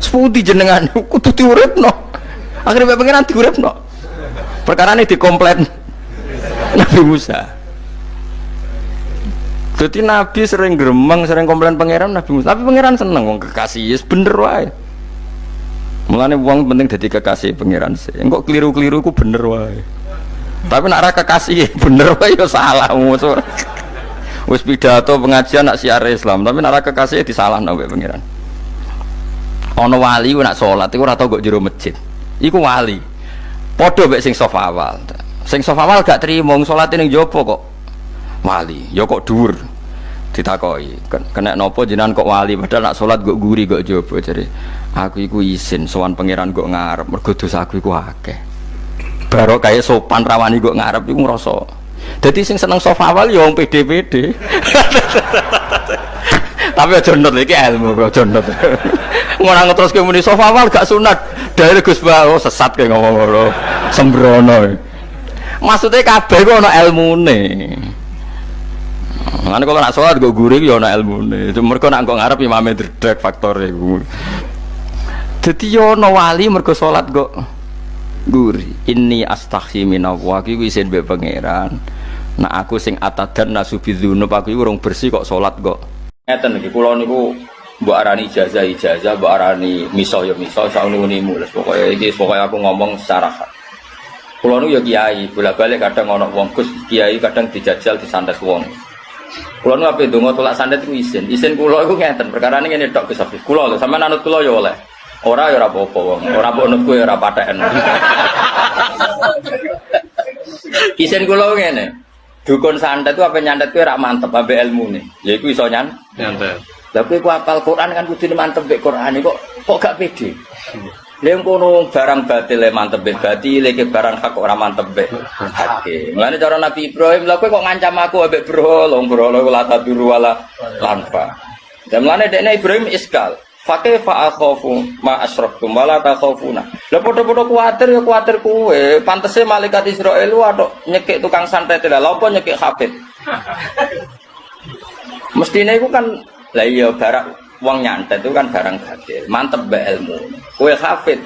Sepundi jenengan kudu diuripno. Akhirnya pengiran diuripno. Perkarane dikomplain Nabi Musa. Jadi Nabi sering gremeng, sering komplain pangeran Nabi Musa. Tapi pangeran seneng wong kekasih, yes bener wae. Mulane wong penting dadi kekasih pangeran sih. Engko keliru-keliru ku bener wae. Tapi nek ora kekasih bener wae ya salah musuh. Wis pidato pengajian nak siar Islam, tapi nek ora kekasih disalahno mbek pangeran. Ana wali ku nak salat iku ora tau kok jero masjid. Iku wali. Padha mbek sing saf awal. Sing saf awal gak trimo salate ning jaba kok wali. Ya kok dhuwur. Ditakoki, kena nopo jenengan kok wali padahal nak salat kok guri kok jaba jare. Aku iku isin sowan pangeran kok ngarep mergo dosaku iku akeh. Barok kaya sopan rawani kok ngarep iku ngrasa. Dadi sing seneng sofa awal ya wong pede-pede. Tapi aja nut iki ilmu kok aja nut. Ngono ngeteruske muni sofa awal gak sunat. Dari Gus Ba sesat kaya ngomong ngono. Sembrono. Maksudnya kabeh kok ana ilmune. Ngene kalau nak sholat gue gurih ya ana ilmune. Mergo nak kok ngarep imame dredeg faktore iku. Dadi yo ana wali mergo salat kok gurih. Inni astaghfi minallah iki isin mbek pangeran. Nak aku sing atadan nasubidzunub aku iku urung bersih kok salat kok. Ngeten iki kula niku mbok arani ijazah, mbok arani miso ya miso saununimu. Pokoke iki pokoke aku ngomong secara hak. Kula niku ya kiai, bolak-balik kadang ana wong Gus kiai kadang dijajal disantet wong. Kula nu ape ndonga tolak sandet ku isin. Isin kula iku ngeten, perkarane ngene tok Gus Hafiz. Kula lho sampean anut kula ya oleh. Ora ya ora apa-apa wong. Ora mbok nut kowe ora patheken. Isin kula ngene. Dukun santet ku ape nyantet kowe ora mantep ambek ilmune. Ya iku iso nyantet. Lah kowe ku hafal Quran kan kudune mantep mbek Qur'ane kok gak pede. Lha ngono barang batil mantep mbek batil, iki barang hak ora mantep mbek hak. Mulane cara Nabi Ibrahim lha kowe kok ngancam aku ambek brolo la taduru wala lanfa. Dan mulane dekne Ibrahim iskal. Fa kaifa akhafu ma asyraktum wala takhafuna. Lha padha-padha kuwatir ya kuwatir kowe. Pantese malaikat Israil watuk nyekik tukang santet lha apa nyekik hafid. Mestine iku kan lah iya barang wong nyantet itu kan barang batil, mantep mbek ilmu. Kowe hafid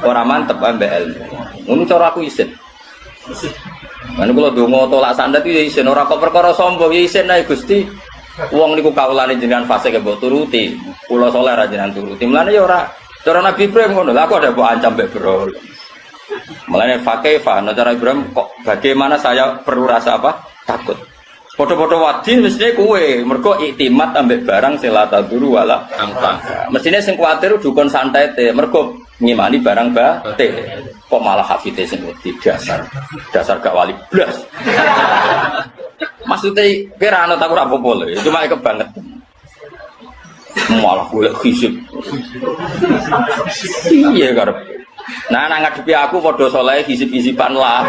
ora mantep mbek ilmu. Ngono cara aku isin. Lan kula donga tolak santet iki isin ora kok perkara sombong ya isin ae Gusti. Wong niku kawulane jenengan fasik mbok turuti. Kula saleh ra jenengan turuti. Mulane ya ora cara Nabi Ibrahim ngono. Lah aku ada mbok ancam mbek bro. Mulane fakaifa cara Ibrahim kok bagaimana saya perlu rasa apa? Takut. Foto-foto wadi mestinya kue, mergo iktimat ambek barang selata dulu wala angkang. Mestinya sing kuatir dukun santai teh, mergo ngimani barang bate. Kok malah hafite sing wedi dasar gak wali blas. Maksudnya kira anut aku ora apa-apa lho, cuma kebanget. Malah golek hisib. Iya karep. Nah, ngadepi aku padha saleh hisib-hisiban lah.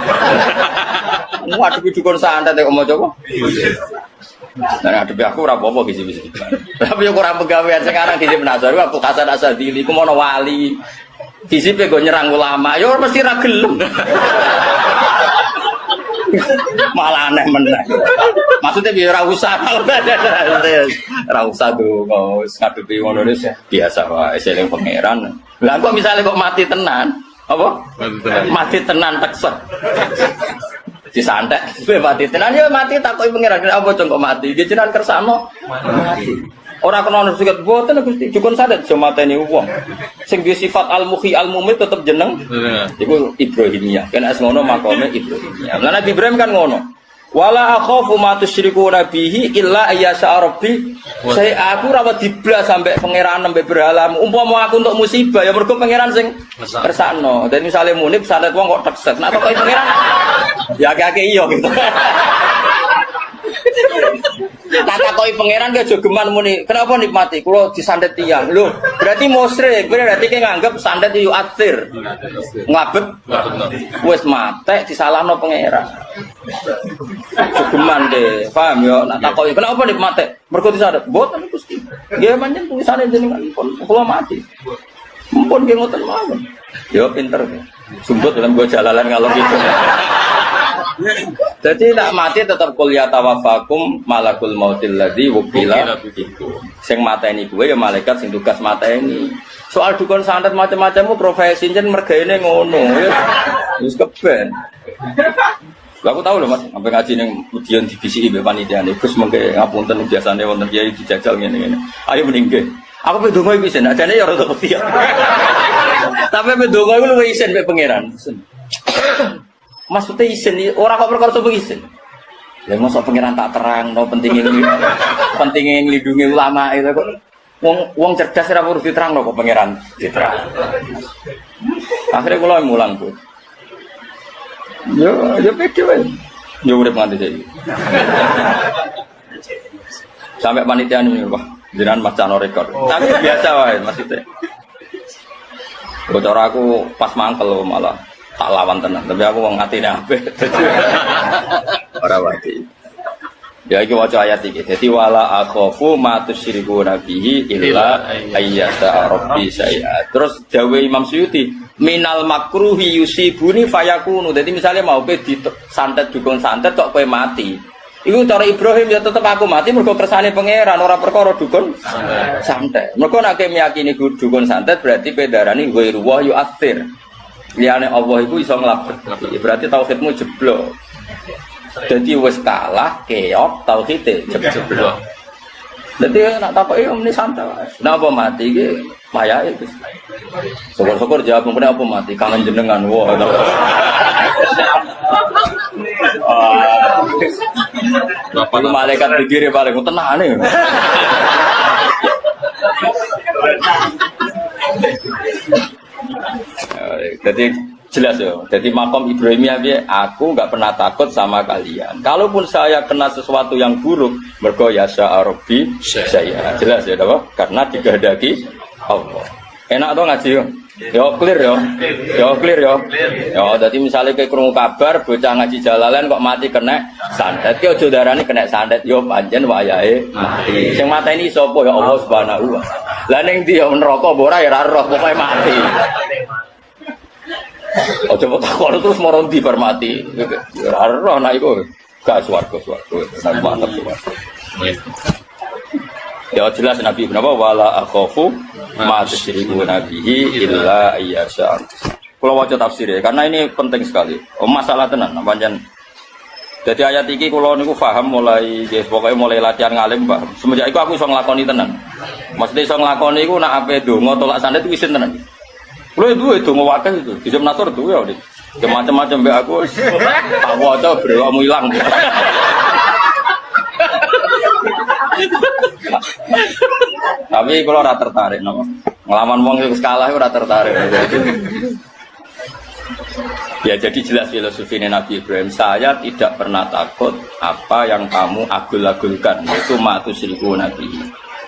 Ngadepi dukun santet kok mau coba. Nah, ngadepi aku ora apa-apa hisib-hisiban. Tapi yo ora pegawean sekarang hisib nazar aku Hasan Asadili ku mono wali. Hisibe go nyerang ulama, yo mesti ra gelem. Malah aneh meneh. Maksudnya biar ora usah. Ora usah tuh kok ngadepi ngono biasa wae eling pangeran. Lah kok misalnya kok mati tenan? Apa? Mati tenan tekset. Disantek, mati tenan ya mati takoki pangeran apa kok mati? Iki jenengan kersano mati. Ora kena ono sikat boten Gusti, dukun sadet aja mateni wong. Sing duwe sifat al-muhyi al-mumit tetep jeneng. Iku Ibrahimiyah. Kan as ngono makome Ibrahimiyah. Lah Nabi Ibrahim kan ngono. Wala akhafu ma tusyriku bihi illa ayyasha rabbi. Saya aku ora wedi blas sampai pangeran nembe berhala. Umpama aku untuk musibah ya mergo pangeran sing kersakno. Dan misale munib sadet wong kok tekset. Nek kok pangeran ya akeh iya gitu. Kata koi pangeran gak jogeman muni. Kenapa nikmati? Kalau disandet tiang, loh berarti musyrik. Berarti kayak nganggep sandet itu atir, ngabet, wes mate disalahno pangeran. Jogeman deh, paham ya? Nak takoi kenapa nikmati? Mergo disandet, boten Gusti. Dia manjen tulisannya jenengan pun kalau mati, mumpun dia ngoten mawon. Yo pinter deh. Sumput dalam gua jalalan ngalor gitu. Jadi nak mati tetap kuliah tawafakum malakul mautil ladzi wukila bikum. Sing mateni kuwe ya malaikat sing tugas mateni. Soal dukun santet macam-macammu profesi jen mergaine ngono ya. Wis keben. Lah aku tahu lho Mas, sampai ngaji ning ujian dibisiki mbek panitia niku Gus mengke ngapunten biasane wonten kiai dijajal ngene-ngene. Ayo meningge. Aku pe donga iku isin, ajane ya ora wedi. Tapi pe donga iku luwih isin mbek pangeran. Maksudnya isin, orang kok perkara sebut isin. Ya masa pengiran tak terang, no pentingnya ngelindungi ulama itu kok. Wong cerdas ora perlu diterang no kok pengiran diterang. Akhirnya kula mulang tuh. Yo pede wae. Yo urip nganti saiki. Sampai panitia ini Pak, jenengan macano rekor. Tapi biasa wae maksudnya. Bocor aku pas mangkel malah tak lawan tenang, tapi aku mau ngatine apik. Ora wati. Ya iki waca ayat iki. Dadi wala akhafu ma tusyriku bihi illa ayyata rabbi saya. Terus dawuh Imam Suyuti, minal makruhi yusibuni fayakunu. Dadi misalnya mau pe disantet dukun santet kok kowe mati. Iku cara Ibrahim ya tetep aku mati mergo kersane pangeran ora perkara dukun santet. Mergo nek meyakini dukun santet berarti pedarani ghairu wa yu'athir. Liane Allah itu iso nglabeti. Berarti tauhidmu jeblok. Jadi wis kalah keok tauhide jeblok. Dadi nak takoki muni santai. Napa mati iki payahe Gus. Syukur-syukur jawab muni apa mati kangen jenengan. Wah. Bapak malaikat pikire paling tenane. Jadi jelas ya. Jadi makom Ibrahimiyah dia, aku nggak pernah takut sama kalian. Kalaupun saya kena sesuatu yang buruk, mergo yasha Rabbi saya. Jelas ya, apa? Karena dikehendaki Allah. Enak dong ngaji yo. Yo clear yo. Yo clear yo. Yo, jadi misalnya kayak krungu kabar bocah ngaji jalalan kok mati kena santet, ki aja darane kena santet yo pancen wayahe mati. Sing mateni sapa ya Allah Subhanahu wa taala. Lah ning ndi yo neraka apa ora ya ora roh pokoke mati. Ojo takon terus moro ndi bar mati. Ora roh nek iku gak swarga. Mantap swarga. Ya jelas Nabi kenapa wala akhafu ma tusyriku bihi illa ayyasha. Kalau waca tafsir ya, karena ini penting sekali. Masalah tenan pancen. Jadi ayat iki kula niku paham mulai nggih pokoke mulai latihan ngalim paham. Semenjak iku aku iso nglakoni tenan. Maksudnya iso nglakoni iku nek ape donga tolak sandet iku isin tenan. Kulo duwe donga wakil itu, dijam nasor duwe ya. Macam-macam mbek aku. Tak waca brewakmu ilang. Tapi kalau ora tertarik napa. Ngelawan wong sing kalah ora tertarik. Ya jadi jelas filosofi Nabi Ibrahim, saya tidak pernah takut apa yang kamu agul-agulkan, yaitu ma'tusyriku Nabi.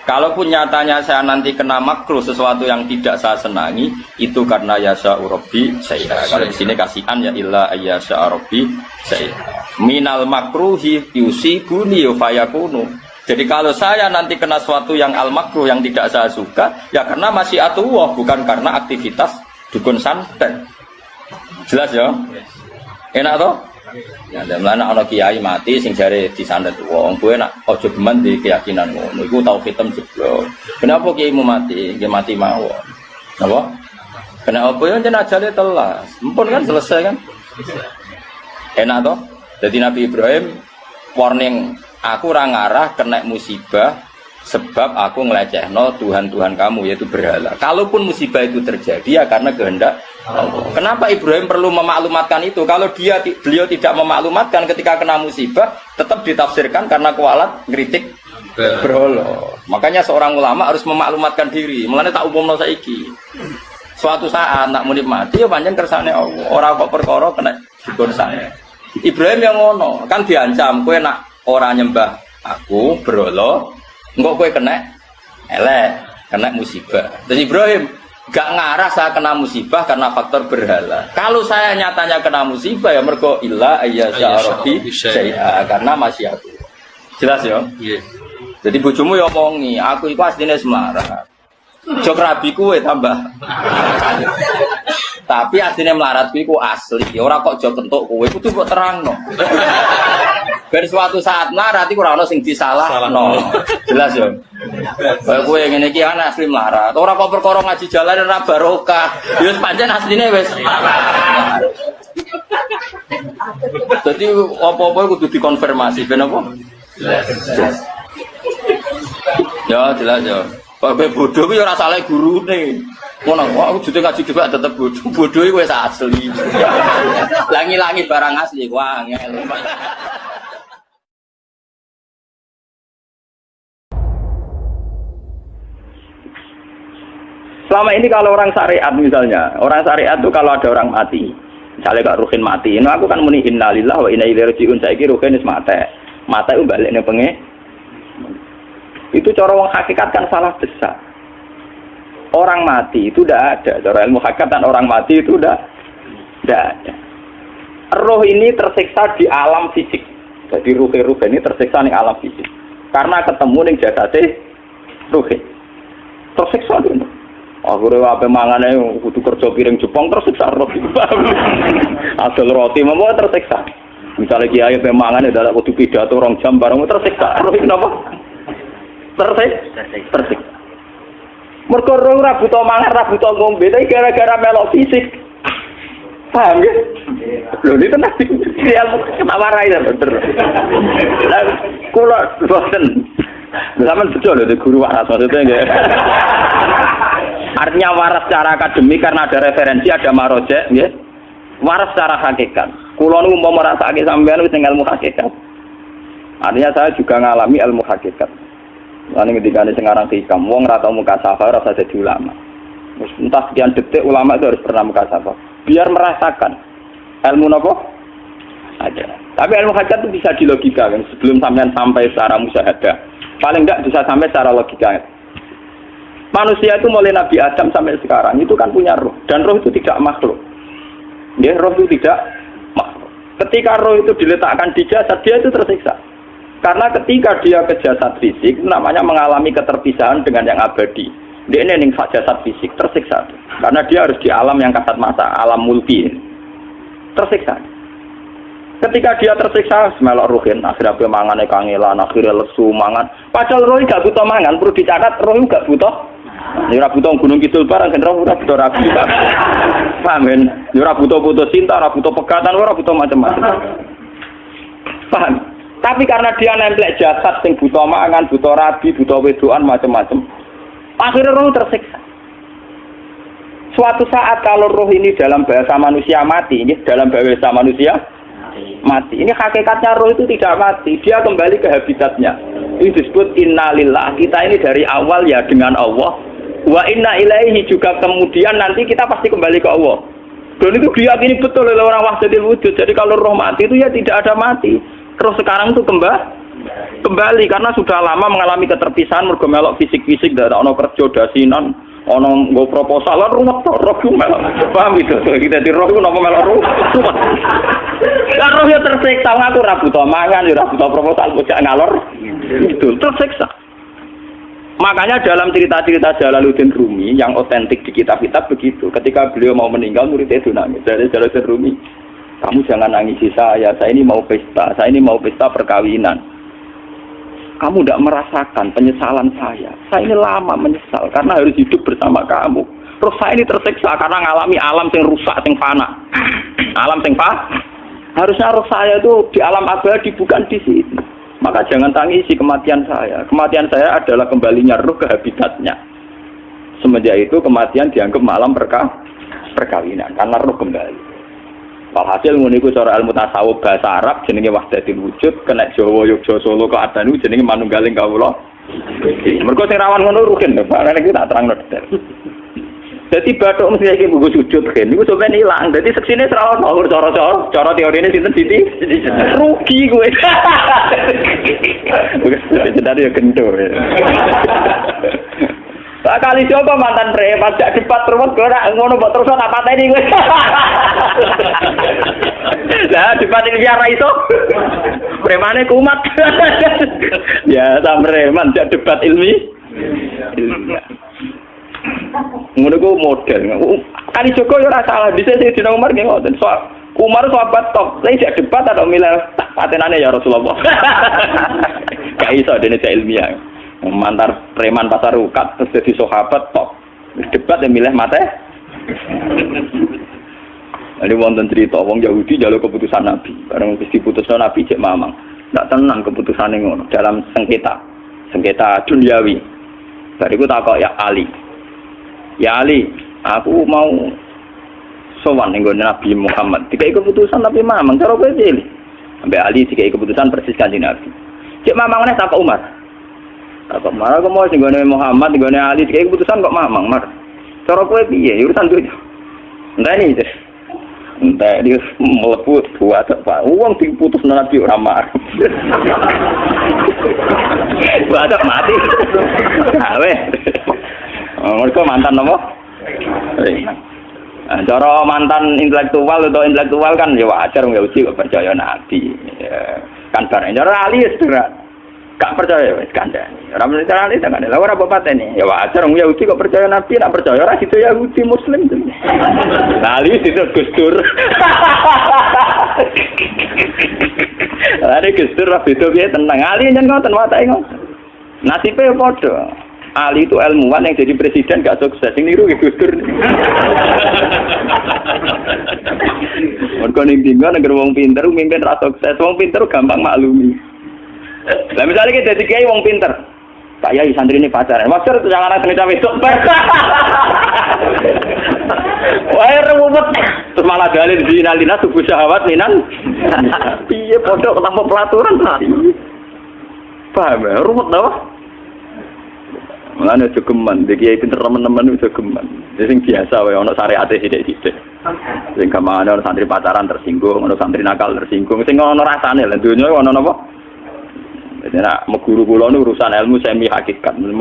Kalaupun nyatanya saya nanti kena makruh sesuatu yang tidak saya senangi, itu karena yasha Rabbi saya. Kalau di sini kasihan ya illa ayyasha Rabbi saya. Minal makruhi yusibuni fayakunu. Jadi kalau saya nanti kena sesuatu yang al-makruh yang tidak saya suka, ya karena masyiatullah, bukan karena aktivitas dukun santet. Jelas ya? Enak toh? Ya mulane ana kiai mati sing jare disandet wong, kowe nak aja geman di keyakinan ngono. Iku tau hitam jeblok. Kenapa kiaimu mati? Nggih mati mawon. Napa? Kena apa ya jenazahnya telas. Mumpun kan selesai kan? Enak toh? Jadi Nabi Ibrahim warning, aku ora ngarah kena musibah sebab aku ngelecehno Tuhan kamu yaitu berhala. Kalaupun musibah itu terjadi ya karena kehendak Allah. Kenapa Ibrahim perlu memaklumatkan itu? Kalau beliau tidak memaklumatkan ketika kena musibah, tetap ditafsirkan karena kualat ngritik berhala. Makanya seorang ulama harus memaklumatkan diri. Mulane tak umumno saiki. Suatu saat nak munib mati ya pancen kersane Allah. Ora kok perkara kena dikon saya. Ibrahim yang ngono, kan diancam kowe nak ora nyembah aku berhala, engko kowe kena elek, kena musibah. Terus Ibrahim gak ngarah saya kena musibah karena faktor berhala. Kalau saya nyatanya kena musibah ya mergo illa ayyasha rabbi syai'a karena masih aku. Jelas ya? Nggih. Jadi bojomu ya omongi, aku iku asline semlarat. Jok rabi kuwe tambah. Tapi asline melarat kuwi ku asli. Ora kok jok kentuk kowe kudu mbok terangno. Ben suatu saat melarat iku ora ono sing disalahno. Jelas ya. Kaya kowe ngene iki ana asli melarat. Ora kok perkara ngaji jalan ora barokah. Ya wis pancen asline wis. Dadi apa-apa kudu dikonfirmasi ben apa? Jelas. Ya jelas ya. Pak bodoh ku ya ora salah gurune. Ngono, aku jute ngaji juga tetep bodoh. Bodoh iku wis asli. Langi-langi barang asli ku angel. Selama ini kalau orang syariat misalnya, orang syariat itu kalau ada orang mati, misalnya Kak Ruhin mati, aku kan muni innalillah wa inna ilaihi raji'un, saiki Ruhin wis mate. Mate ku balik ning pengen. Itu cara wong hakikat kan salah besar. Orang mati itu tidak ada. Cara ilmu hakikat dan orang mati itu tidak ada. Roh ini tersiksa di alam fisik. Jadi ruh ini tersiksa di alam fisik. Karena ketemu ning jasate ruh. Tersiksa itu. Aku rewa ape mangane kudu kerja piring Jepang tersiksa roh. Asal roti mau tersiksa. Misalnya kiai ape mangane dadak kudu pidato 2 jam bareng tersiksa. Roh kenapa? Tersiksa. Mergo roh ora buta mangan, ora buta ngombe, tapi gara-gara melok fisik. Paham ya? Lho ini tenang dia ketawarai ya bener. Lah kula boten. Sampeyan betul lho guru waras maksudnya nggih. Artinya waras secara akademik karena ada referensi, ada marojek nggih. Waras secara hakikat. Kula niku mau merasake sampeyan wis ilmu hakikat. Artinya saya juga ngalami ilmu hakikat. Lalu ketika ini sekarang hikam, wong rata muka safa rasa jadi ulama. Entah sekian detik ulama itu harus pernah muka safa. Biar merasakan ilmu nopo aja. Tapi ilmu hakikat itu bisa dilogikakan sebelum sampai secara musyahadah. Paling enggak bisa sampai secara logika. Manusia itu mulai Nabi Adam sampai sekarang itu kan punya roh dan roh itu tidak makhluk. Ya, roh itu tidak makhluk. Ketika roh itu diletakkan di jasad dia itu tersiksa. Karena ketika dia ke jasad fisik, namanya mengalami keterpisahan dengan yang abadi. Dia ini jasad fisik, tersiksa. Karena dia harus di alam yang kasat mata, alam mulki. Tersiksa. Ketika dia tersiksa, semelok ruhin, akhirnya dia mangan kangelan, akhirnya lesu mangan. Padahal roh gak butuh mangan, perlu dicatat, roh gak butuh. Ora butuh gunung kidul barang, roh ora butuh rabi. Paham kan? Ora butuh putus cinta, ora butuh pegatan, ora butuh macam-macam. Paham? Tapi karena dia nempel jasad sing buta mangan, buta rabi, buta wedoan macam-macam. Akhirnya roh tersiksa. Suatu saat kalau roh ini dalam bahasa manusia mati, ini dalam bahasa manusia mati. Ini hakikatnya roh itu tidak mati, dia kembali ke habitatnya. Ini disebut innalillah. Kita ini dari awal ya dengan Allah. Wa inna ilaihi juga kemudian nanti kita pasti kembali ke Allah. Dan itu diyakini betul oleh orang wahdatul wujud. Jadi kalau roh mati itu ya tidak ada mati. Terus sekarang itu kembali karena sudah lama mengalami keterpisahan mergo melok fisik-fisik dak ono kerja dasinan ono nggo proposal lan ruwet roh ku melok paham itu kita di roh ku napa melok ruwet lan roh ya tersiksa aku ora butuh mangan ora butuh proposal bocah ngalor itu tersiksa. Makanya dalam cerita-cerita Jalaluddin Rumi yang otentik di kitab-kitab begitu ketika beliau mau meninggal muridnya itu nangis dari Jalaluddin Rumi. Kamu jangan nangisi saya ini mau pesta, saya ini mau pesta perkawinan. Kamu tidak merasakan penyesalan saya ini lama menyesal karena harus hidup bersama kamu. Terus saya ini tersiksa karena ngalami alam yang rusak, yang fana. Alam yang fana. Harusnya roh saya itu di alam abadi, bukan di sini. Maka jangan tangisi kematian saya. Kematian saya adalah kembalinya roh ke habitatnya. Semenjak itu kematian dianggap malam perkawinan karena roh kembali. Walhasil ngono iku cara ilmu tasawuf bahasa Arab jenenge wahdatul wujud, kena Jawa Yogya Solo ke Adanu jenenge manunggaling kawula. Mergo sing rawan ngono rugen lho, Pak. Nek iki tak terangno detail. Dadi bathuk mesti iki buku sujud kan niku sampeyan ilang. Dadi seksine ora ono cara teorine sinten Siti? Rugi kowe. Jadi ya gendho. Tak kali coba mantan preman jak debat terus ora ngono mbok terus tak pateni kowe. Lah debat ini biar iso. Premane kumat. Ya sam preman jak debat ilmi. Ngono ku model. Kali Joko yo ora salah, dhisik Dina Umar nggih ngoten. Umar sahabat top, lha jak debat atau milih patenane ya Rasulullah. Gak iso dene ilmiah. Mantar preman pasar ukat terus jadi sahabat top debat yang milih mate. Ini wonten cerita wong Yahudi jaluk keputusan Nabi bareng wis diputusno Nabi cek mamang ndak tenang keputusane ngono dalam sengketa duniawi. Bariku takok ya Ali aku mau sowan ning Nabi Muhammad dikai keputusan Nabi mamang cara kowe pilih ambek Ali dikai keputusan persis kanjeng Nabi cek mamang neh takok Umar. Apa marah kok mau singgone Muhammad, singgone Ali, kayak keputusan kok mamang mar. Cara kowe piye? Urusan duit. Enteni itu. Entah dia melepuh buat apa? Uang diputus Nabi ora mar. Buat mati. Awe. Mereka mantan apa? Cara mantan intelektual atau intelektual kan ya wajar nggak uji kok percaya Nabi. Kan bareng cara Ali sederhana. Gak percaya wis kandhani. Ora percaya ali tenan. Lah ora apa patene. Ya wajar wong Yahudi kok percaya Nabi, nek percaya ora situ Yahudi Muslim. Lah ali situ Gusdur. Are Gusdur ra beda piye tenang. Ali nyen ngoten watake ngoten. Nasibe padha. Ali itu ilmuwan yang jadi presiden gak sukses. Sing niru Gusdur. Mergo ning dinggo negara wong pinter mimpin ra sukses. Wong pinter gampang maklumi. Lah misalnya kita jadi kiai wong pinter, Pak Yai santri ini pacaran, maksud jangan anak cerita besok. Wah ruwet, terus malah dalil dinalina subuh syahwat minan. Iya pondok tanpa pelaturan tadi. Paham ya, ruwet dah. Mulane jogeman, iki kiai pinter teman-teman itu jogeman. Sing biasa wae ana syariate sithik-sithik. Sing kamane ana santri pacaran tersinggung, ana santri nakal tersinggung, sing ana rasane lha donya ana napa? Jadi nak meguru kula nu urusan ilmu semi hakikat, mon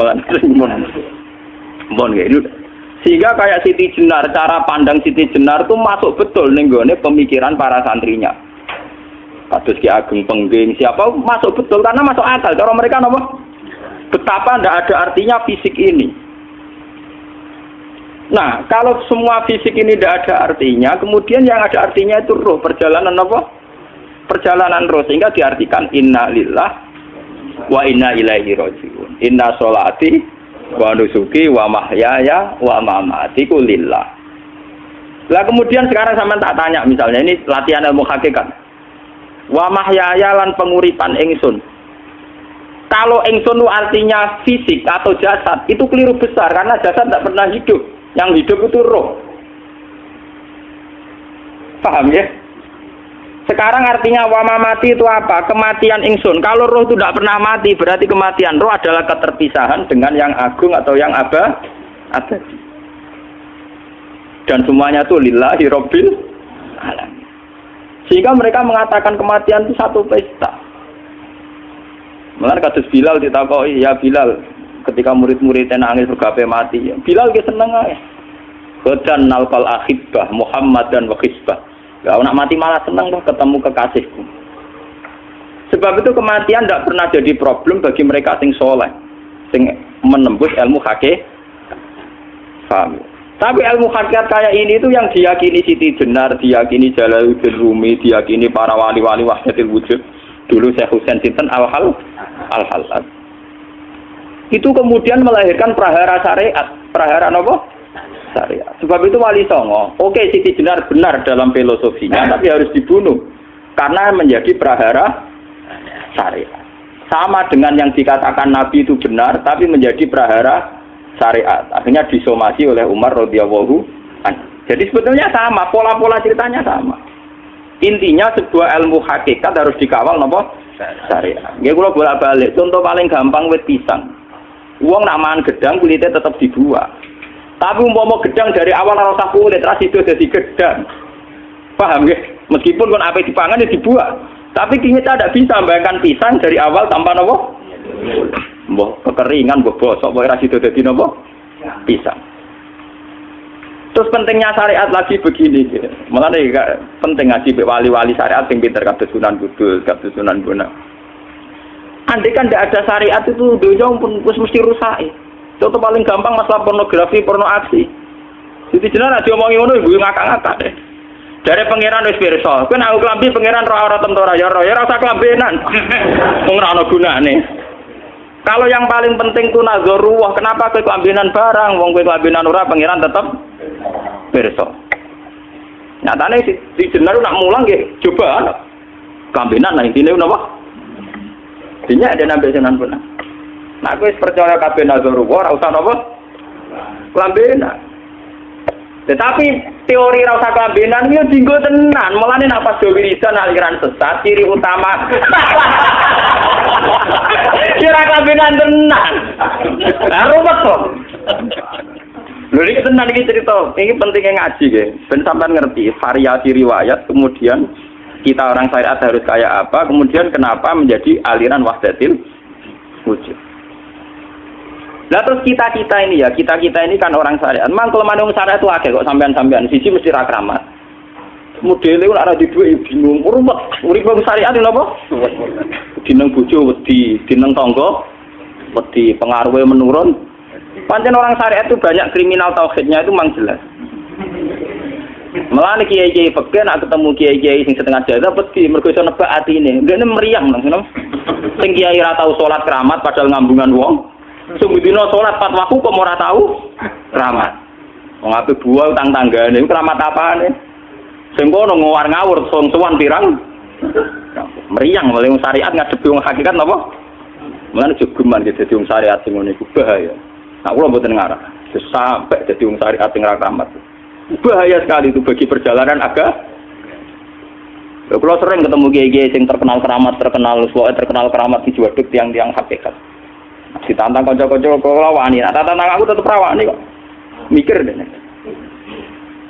gitu. Sehingga kayak Siti Jenar, cara pandang Siti Jenar itu masuk betul ning gone pemikiran para santrinya. Kados Ki Ageng Pengging, siapa masuk betul karena masuk akal. Cara mereka napa? Betapa tidak ada artinya fisik ini. Nah, kalau semua fisik ini tidak ada artinya, kemudian yang ada artinya itu roh, perjalanan apa? Perjalanan roh, sehingga diartikan inna lillah wa inna ilaihi raji'un. Inna sholati wa nusuki wa mahyaya wa mamati lillah. Lah kemudian sekarang sama tak tanya misalnya ini latihan ilmu hakikat. Wa mahyaya lan penguripan ingsun. Kalau ingsun artinya fisik atau jasad, itu keliru besar karena jasad tidak pernah hidup. Yang hidup itu roh. Paham ya? Sekarang artinya wama mati itu apa? Kematian ingsun. Kalau roh itu tidak pernah mati, berarti kematian roh adalah keterpisahan dengan yang agung atau yang abadi. Dan semuanya itu lillahi rabbil alamin. Sehingga mereka mengatakan kematian itu satu pesta. Mulane kados Bilal ditakoki, ya Bilal, ketika murid-muridnya nangis bergape mati, Bilal ge seneng ae. Qadan nalqal ahibbah Muhammad dan wa hisbah. Gak nak mati malah senang loh ketemu kekasihku. Sebab itu kematian tidak pernah jadi problem bagi mereka sing soleh, sing menembus ilmu hakikat. Paham? Tapi ilmu hakikat kayak ini itu yang diyakini Siti Jenar, diyakini Jalaluddin Rumi, diyakini para wali-wali wahdatul wujud. Dulu Syekh Husain Sinten Al-Halal. Itu kemudian melahirkan prahara syariat. Prahara apa? Syariat. Sebab itu Wali Songo, oke Siti Jenar benar dalam filosofinya, tapi harus dibunuh. Karena menjadi prahara syariat. Sama dengan yang dikatakan Nabi itu benar, tapi menjadi prahara syariat. Akhirnya disomasi oleh Umar radhiyallahu anhu. Jadi sebetulnya sama, pola-pola ceritanya sama. Intinya sebuah ilmu hakikat harus dikawal napa? Syariat. Nggih kula bolak-balik, contoh paling gampang wit pisang. Wong nak mangan gedang kulitnya tetap dibuang. Tapi umpama gedang dari awal ora usah kulit, ra sido dadi gedang. Paham nggih? Meskipun kon ape dipangan ya dibuang. Tapi kita tidak bisa membayangkan pisang dari awal tanpa napa? Mbok kekeringan, mbok bosok, mbok ora sido dadi napa? Pisang. Terus pentingnya syariat lagi begini, malah penting ngaji wali-wali syariat yang pinter kados Sunan Kudus, kados Sunan Bonang. Andai kan tidak ada syariat itu dunia pun mesti rusak. Contoh paling gampang masalah pornografi, porno aksi. Jadi jenar aja omongi ngono ibu ngakak-ngakak deh. Dari pangeran wis pirsa, kowe nek klambi pangeran ora tentu ya ora usah klambenan. Wong ora ana gunane. Kalau yang paling penting itu nazarullah, kenapa kowe klambenan barang? Wong kowe klambenan ora pangeran tetep pirsa. Nyatane si jenar nak mulang nggih coba klambenan nang intine napa? Dinya ada nabi Sunan Bonang. Nah kowe percaya kabeh nazarullah ora usah napa? Klambenan. Tetapi teori rasa kelambenan itu dinggo tenan. Mulane nek pas wiridan aliran sesat ciri utama. Kira kelambenan tenan. Lah ruwet to. Lho iki tenan iki cerita. Iki pentingnya ngaji nggih. Ben sampean ngerti variasi riwayat, kemudian kita orang syariat harus kayak apa, kemudian kenapa menjadi aliran wahdatil wujud. Lah terus kita ini ya, kita ini kan orang syariat. Memang kalau manung syariat itu akeh kok sampean-sampean siji mesti ra kramat. Modele ora ada duwe bingung, rumet. Urip wong syariat lho apa? Dineng bojo wedi, dineng tangga wedi, pengaruhe menurun. Pancen orang syariat itu banyak kriminal tauhidnya itu memang jelas. Malah kiai-kiai peken nak ketemu kiai-kiai sing setengah jaga wedi mergo iso nebak atine. Ngene meriang nang ngono. Sing kiai ra tau salat keramat padahal ngambungan wong. Sungguh dino sholat 4 waktu kok ora tahu keramat. Wong ape buah utang tanggane keramat apane? Sing kono ngawur ngawur sowan pirang. Meriang mulai syariat ngadepi wong hakikat napa? Mulane jogeman gitu dadi wong syariat sing ngene iku bahaya. Nah kula mboten ngarah. Sampai dadi wong syariat sing ra keramat. Bahaya sekali itu bagi perjalanan agama. Kula sering ketemu kiai-kiai sing terkenal keramat, terkenal keramat di Juwaduk tiang-tiang hakikat. Ditantang kanca-kanca kula wani, nek tantang aku tetep rawani kok. Mikir deh.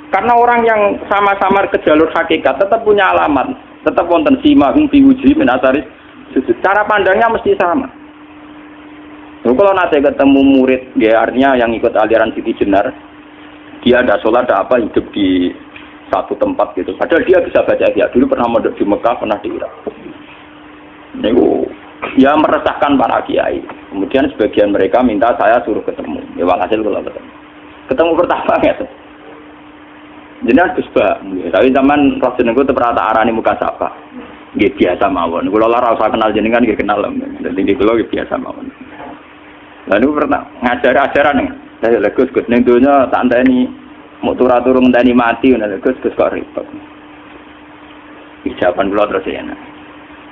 Karena orang yang sama-sama ke jalur hakikat tetap punya alamat, tetap wonten simahum biwuji min asaris sujud. Cara pandangnya mesti sama. Kalau nanti ketemu murid, ya artinya yang ikut aliran Siti Jenar, dia ada sholat, ada apa, hidup di satu tempat gitu. Padahal dia bisa baca ihya. Dulu pernah mondok di Mekah, pernah di Irak. Nego, ya meresahkan para kiai. Kemudian sebagian mereka minta saya suruh ketemu. Ya walhasil kalau ketemu pertama ya. Jenengan Gus Ba, tapi zaman roh jenengku teu pernah arani muka sapa. Nggih biasa mawon. Kula ora usah kenal jenengan nggih kenal. Dadi kula nggih biasa mawon. Lalu pernah ngajar ajaran saya Gus ning donya tak enteni mau turu-turu ngenteni mati ngono Gus kok repot. Ijaban kula terus ya.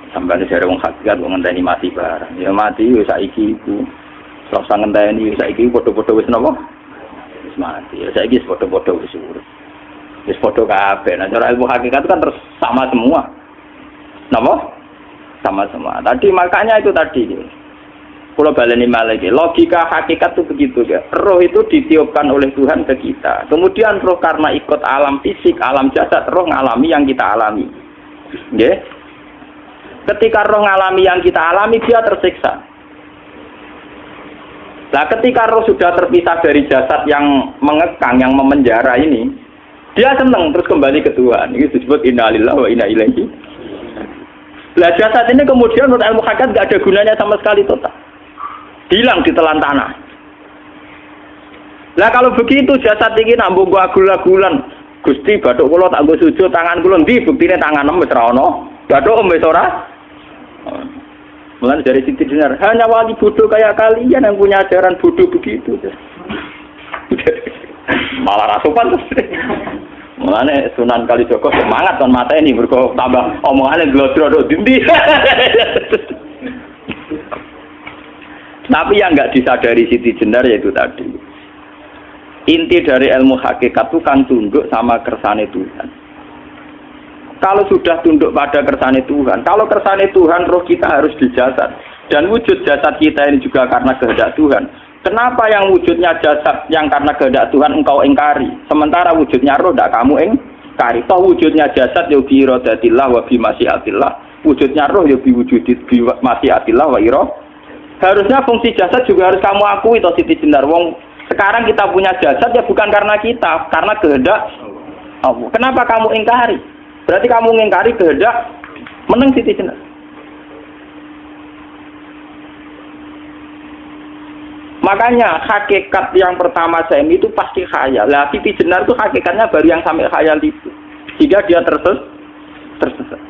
Sampai ada wong hakikat wong ngenteni mati barang. Ya mati wis saiki iku. Ora usah ngenteni saiki padha-padha wis napa? Wis mati. Ya saiki wis padha-padha wis urip. Wis padha kabeh. Nah cara ilmu hakikat itu kan terus sama semua. Napa? Sama semua. Tadi makanya itu tadi. Kalau baleni malih logika hakikat itu begitu ya. Roh itu ditiupkan oleh Tuhan ke kita. Kemudian roh karena ikut alam fisik, alam jasad, roh ngalami yang kita alami. Nggih. Ketika roh ngalami yang kita alami, dia tersiksa. Nah, ketika roh sudah terpisah dari jasad yang mengekang, yang memenjara ini, dia senang terus kembali ke Tuhan. Ini disebut inna lillahi wa inna ilaihi. Nah, jasad ini kemudian menurut ilmu hakikat tidak ada gunanya sama sekali total. Hilang di telan tanah. Lah kalau begitu jasad iki nak mbok agul-agulan. Gusti bathuk kula tak nggo sujud tangan kula ndi buktine tangan wis ora ono. Bathuk wis ora. Mulane dari Siti Jenar, hanya wali bodoh kayak kalian yang punya ajaran bodoh begitu. Malah rasupan terus. Mulane Sunan Kalijaga semangat kon mateni mergo tambah omongane glodro dindi. Tapi yang enggak disadari Siti Jenar yaitu tadi. Inti dari ilmu hakikat itu kan tunduk sama kersane Tuhan. Kalau sudah tunduk pada kersane Tuhan, kalau kersane Tuhan roh kita harus di jasad. Dan wujud jasad kita ini juga karena kehendak Tuhan. Kenapa yang wujudnya jasad yang karena kehendak Tuhan engkau ingkari? Sementara wujudnya roh tidak kamu ingkari. Toh wujudnya jasad ya bi iradatillah wa bi masyiatillah. Wujudnya roh ya bi wujudit bi masyiatillah wa ira. Harusnya fungsi jasad juga harus kamu akui toh Siti Jenar. Wong sekarang kita punya jasad ya bukan karena kita, karena kehendak Allah. Kenapa kamu ingkari? Berarti kamu mengingkari kehendak meneng Siti Jenar. Makanya hakikat yang pertama Saim itu pasti khayal. Lah Siti Jenar itu hakikatnya baru yang sampai khayal itu. Sehingga dia tersesat.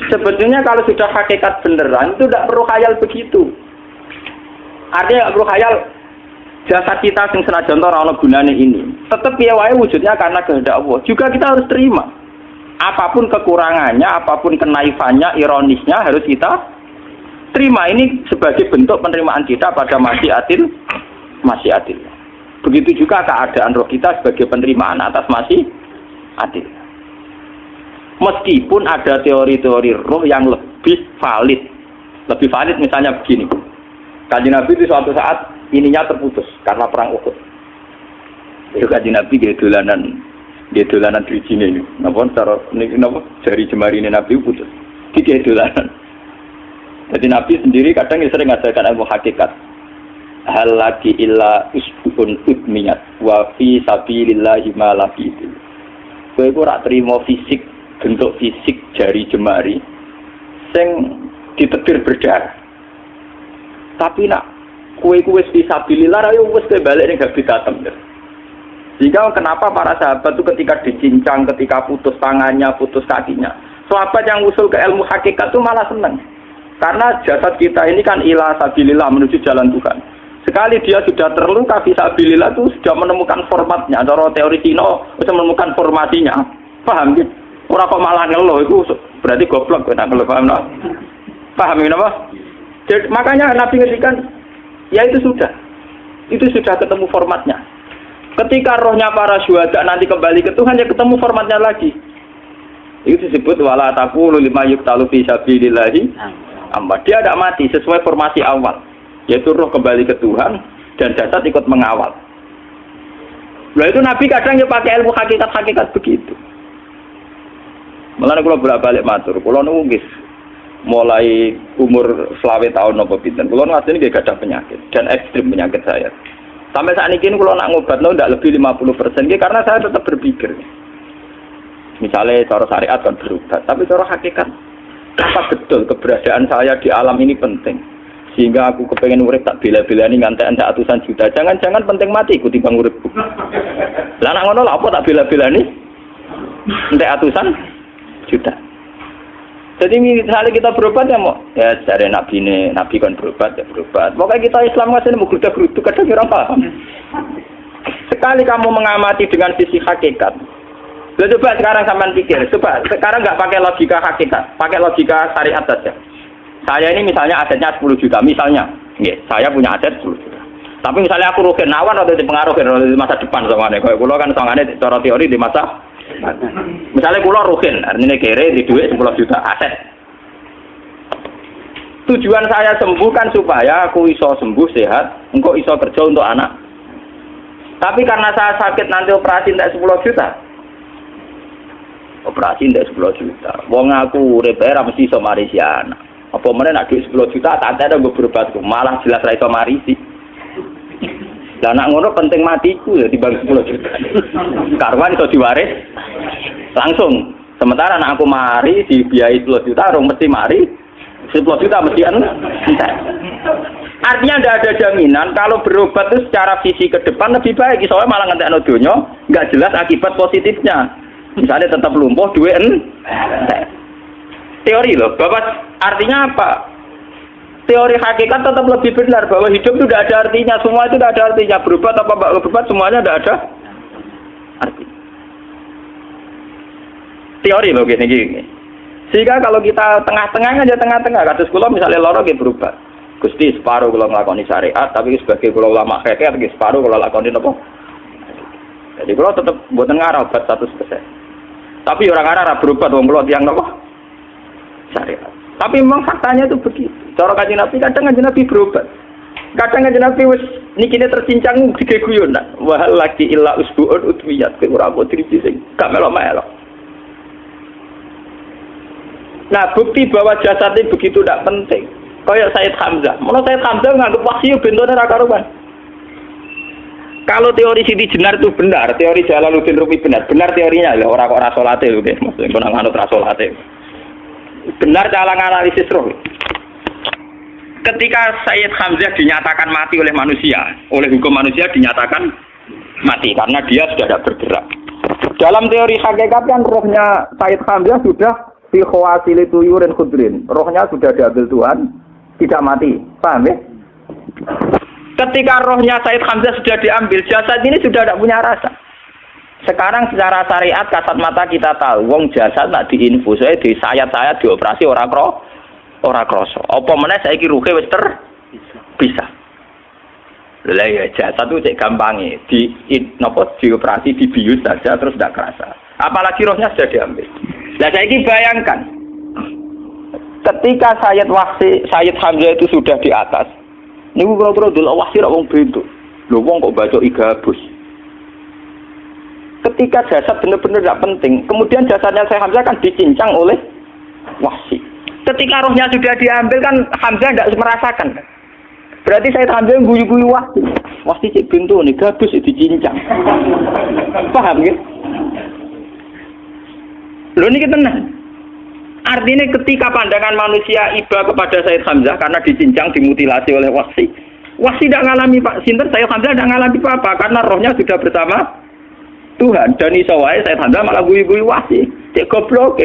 Sebetulnya kalau sudah hakikat beneran itu tidak perlu khayal begitu. Artinya tidak perlu khayal jasad kita sing senajan ora ana gunane ini. Tetap piye wae wujudnya karena kehendak Allah. Juga kita harus terima. Apapun kekurangannya, apapun kenaifannya, ironisnya harus kita terima. Ini sebagai bentuk penerimaan kita pada masyiatil. Begitu juga keadaan roh kita sebagai penerimaan atas masyiatil. Meskipun ada teori-teori roh yang lebih valid. Lebih valid misalnya begini. Kanjeng Nabi itu suatu saat ininya terputus karena perang Uhud. Itu Kanjeng Nabi dia dolanan drijine ini. Napa cara niki napa jari jemari ini Nabi putus. Iki dolanan. Jadi Nabi sendiri kadang sering ngajarkan ilmu hakikat. Hal lagi illa usbun udmiyat wa fi sabilillahi ma laqitu. Kowe ora trimo fisik, bentuk fisik jari jemari sing ditetir berdarah. Tapi nak kowe wis fi sabilillah ayo wis balik ning habitatem. Sehingga kenapa para sahabat itu ketika dicincang, ketika putus tangannya, putus kakinya, sahabat yang usul ke ilmu hakikat itu malah senang. Karena jasad kita ini kan ila sabilillah menuju jalan Tuhan. Sekali dia sudah terluka fi sabilillah itu sudah menemukan formatnya. Cara teori Cina sudah menemukan formasinya. Paham gitu? Orang kok malah ngeluh itu berarti goblok kita ngeluh, paham tak? Paham ini apa? Jadi, makanya Nabi ngertikan ya itu sudah ketemu formatnya. Ketika rohnya para syuhada nanti kembali ke Tuhan, ya ketemu formatnya lagi. Itu disebut wala taqulu lima yuqtalu fi sabilillahi amma. Dia tidak mati sesuai formasi awal, yaitu roh kembali ke Tuhan dan jasad ikut mengawal. Nah itu Nabi kadang ya pakai ilmu hakikat begitu. Mulane kula bolak-balik matur, kula nunggu mulai umur 20 tahun napa pinten. Kula asline nggih gadah penyakit dan ekstrim penyakit saya. Sampai saat ini kalau nak ngobatno tidak lebih 50%, karena saya tetap berpikir. Misalnya cara syariat kan berobat, tapi cara hakikat apa betul keberadaan saya di alam ini penting. Sehingga aku kepengen urip tak bela-belani ngantek-antek atusan juta. Jangan-jangan penting mati ikuti bang uripku. Lah nak ngono lha apa tak bela-belani? Entek atusan juta. Jadi misalnya kita berobat ya mau ya dari nabi kan berobat ya berobat. Pokoknya kita Islam masih mau gerutu kadang orang paham. Sekali kamu mengamati dengan sisi hakikat, coba sekarang sampean pikir, coba sekarang nggak pakai logika hakikat, pakai logika syariat saja. Saya ini misalnya asetnya 10 juta, misalnya, saya punya aset 10 juta. Tapi misalnya aku rugi nawan atau dipengaruhi di masa depan sama nih, kalau kulo kan soalnya cara teori di masa misalnya kulo rugen, artinya kere di duit 10 juta aset. Tujuan saya sembuh kan supaya aku iso sembuh sehat, engkau iso kerja untuk anak. Tapi karena saya sakit nanti operasi tidak 10 juta. Operasi tidak 10 juta. Wong aku repair mesti iso marisi anak. Apa meneh nak duit 10 juta tak ada gue berobat malah jelas ra iso marisi. Lah nak ngono penting matiku ya dibang 10 juta. Karwan iso diwaris langsung. Sementara anak aku mari dibiayai 10 juta, rong mesti mari 10 juta mesti entek. Artinya tidak ada jaminan kalau berobat itu secara visi ke depan lebih baik. Soalnya malah ngentekno donya nggak jelas akibat positifnya. Misalnya tetap lumpuh duwe teori loh. Bapak artinya apa? Teori hakikat tetap lebih benar bahwa hidup itu tidak ada artinya, semua itu tidak ada artinya. Berobat apa enggak berobat semuanya tidak ada arti. Teori loh gini. Sehingga kalau kita tengah-tengah aja tengah-tengah, kados kula misalnya lara nggih berobat. Gusti separuh kula nglakoni syariat, tapi sebagai kula ulama fikih nggih separuh kula lakoni napa? Jadi kula tetep mboten ngarah obat 100%. Tapi orang ngarah berobat wong kula tiyang napa? Syariat. Tapi memang faktanya itu begitu. Cara Kanjeng Nabi kadang Kanjeng Nabi berobat. Kadang Kanjeng Nabi wis nikine tercincang digeguyon nak. Wa laki illa usbuun utwiyat ke ora kok dirisi sing gak melok-melok. Nah, bukti bahwa jasadnya begitu tidak penting. Kayak Sayyid Hamzah. Menurut Sayyid Hamzah nganggep wahyu bentone ra karuan. Kalau teori Siti Jenar itu benar, teori Jalaluddin Rumi benar teorinya lho, ora kok ra salate lho nggih, maksud kok nang anut ra salate. Benar cara analisis roh. Ketika Sayyid Hamzah dinyatakan mati oleh manusia, oleh hukum manusia dinyatakan mati karena dia sudah tidak bergerak. Dalam teori hakikat kan rohnya Sayyid Hamzah sudah fi khawasili tuyurin khudrin. Rohnya sudah diambil Tuhan, tidak mati. Paham ya? Ketika rohnya Sayyid Hamzah sudah diambil, jasad ini sudah tidak punya rasa. Sekarang secara syariat kasat mata kita tahu, wong jasad nak diinfus, di sayat-sayat dioperasi ora kroso. Apa meneh saiki ruhe wis bisa. Lah ya jasad itu cek gampange, dioperasi dibius saja terus tidak kerasa. Apalagi rohnya sudah diambil. Lah saiki bayangkan, ketika Sayyid Hamzah itu sudah di atas, niku kira-kira delok wahsi ra wong bentuk. Lho wong kok baca igabus. Ketika jasad benar-benar tidak penting, kemudian jasadnya Sayyid Hamzah kan dicincang oleh wahsi. Ketika rohnya sudah diambil kan Hamzah tidak merasakan. Berarti Sayyid Hamzah guyu-guyu wahsi. Wahsi cek bentuk nih gabus dicincang. Paham ya? Lho niki tenan. Artinya ketika pandangan manusia iba kepada Sayyid Hamzah karena dicincang, dimutilasi oleh wahsi. Wahsi tidak ngalami Pak Sinten, Sayyid Hamzah tidak ngalami apa-apa karena rohnya sudah bersama Tuhan. Dan iso wae Sayyid Hamzah malah guyu-guyu wahsi. Cek goblok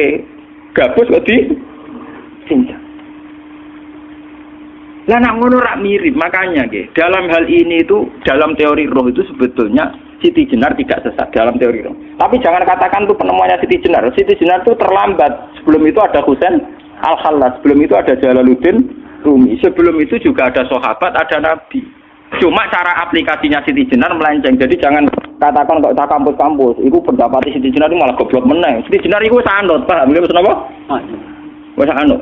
gabus kok dicincang. Lah nak ngono rak mirip, makanya dalam hal ini itu dalam teori roh itu sebetulnya Siti Jenar tidak sesat dalam teori roh. Tapi jangan katakan itu penemuannya Siti Jenar. Siti Jenar itu terlambat. Sebelum itu ada Husain Al-Khallas, sebelum itu ada Jalaluddin Rumi, sebelum itu juga ada sahabat, ada nabi. Cuma cara aplikasinya Siti Jenar melenceng. Jadi jangan katakan kok tak kampus-kampus, itu pendapat Siti Jenar itu malah goblok meneng. Siti Jenar itu sanut, paham nggih maksud apa? Wis anut.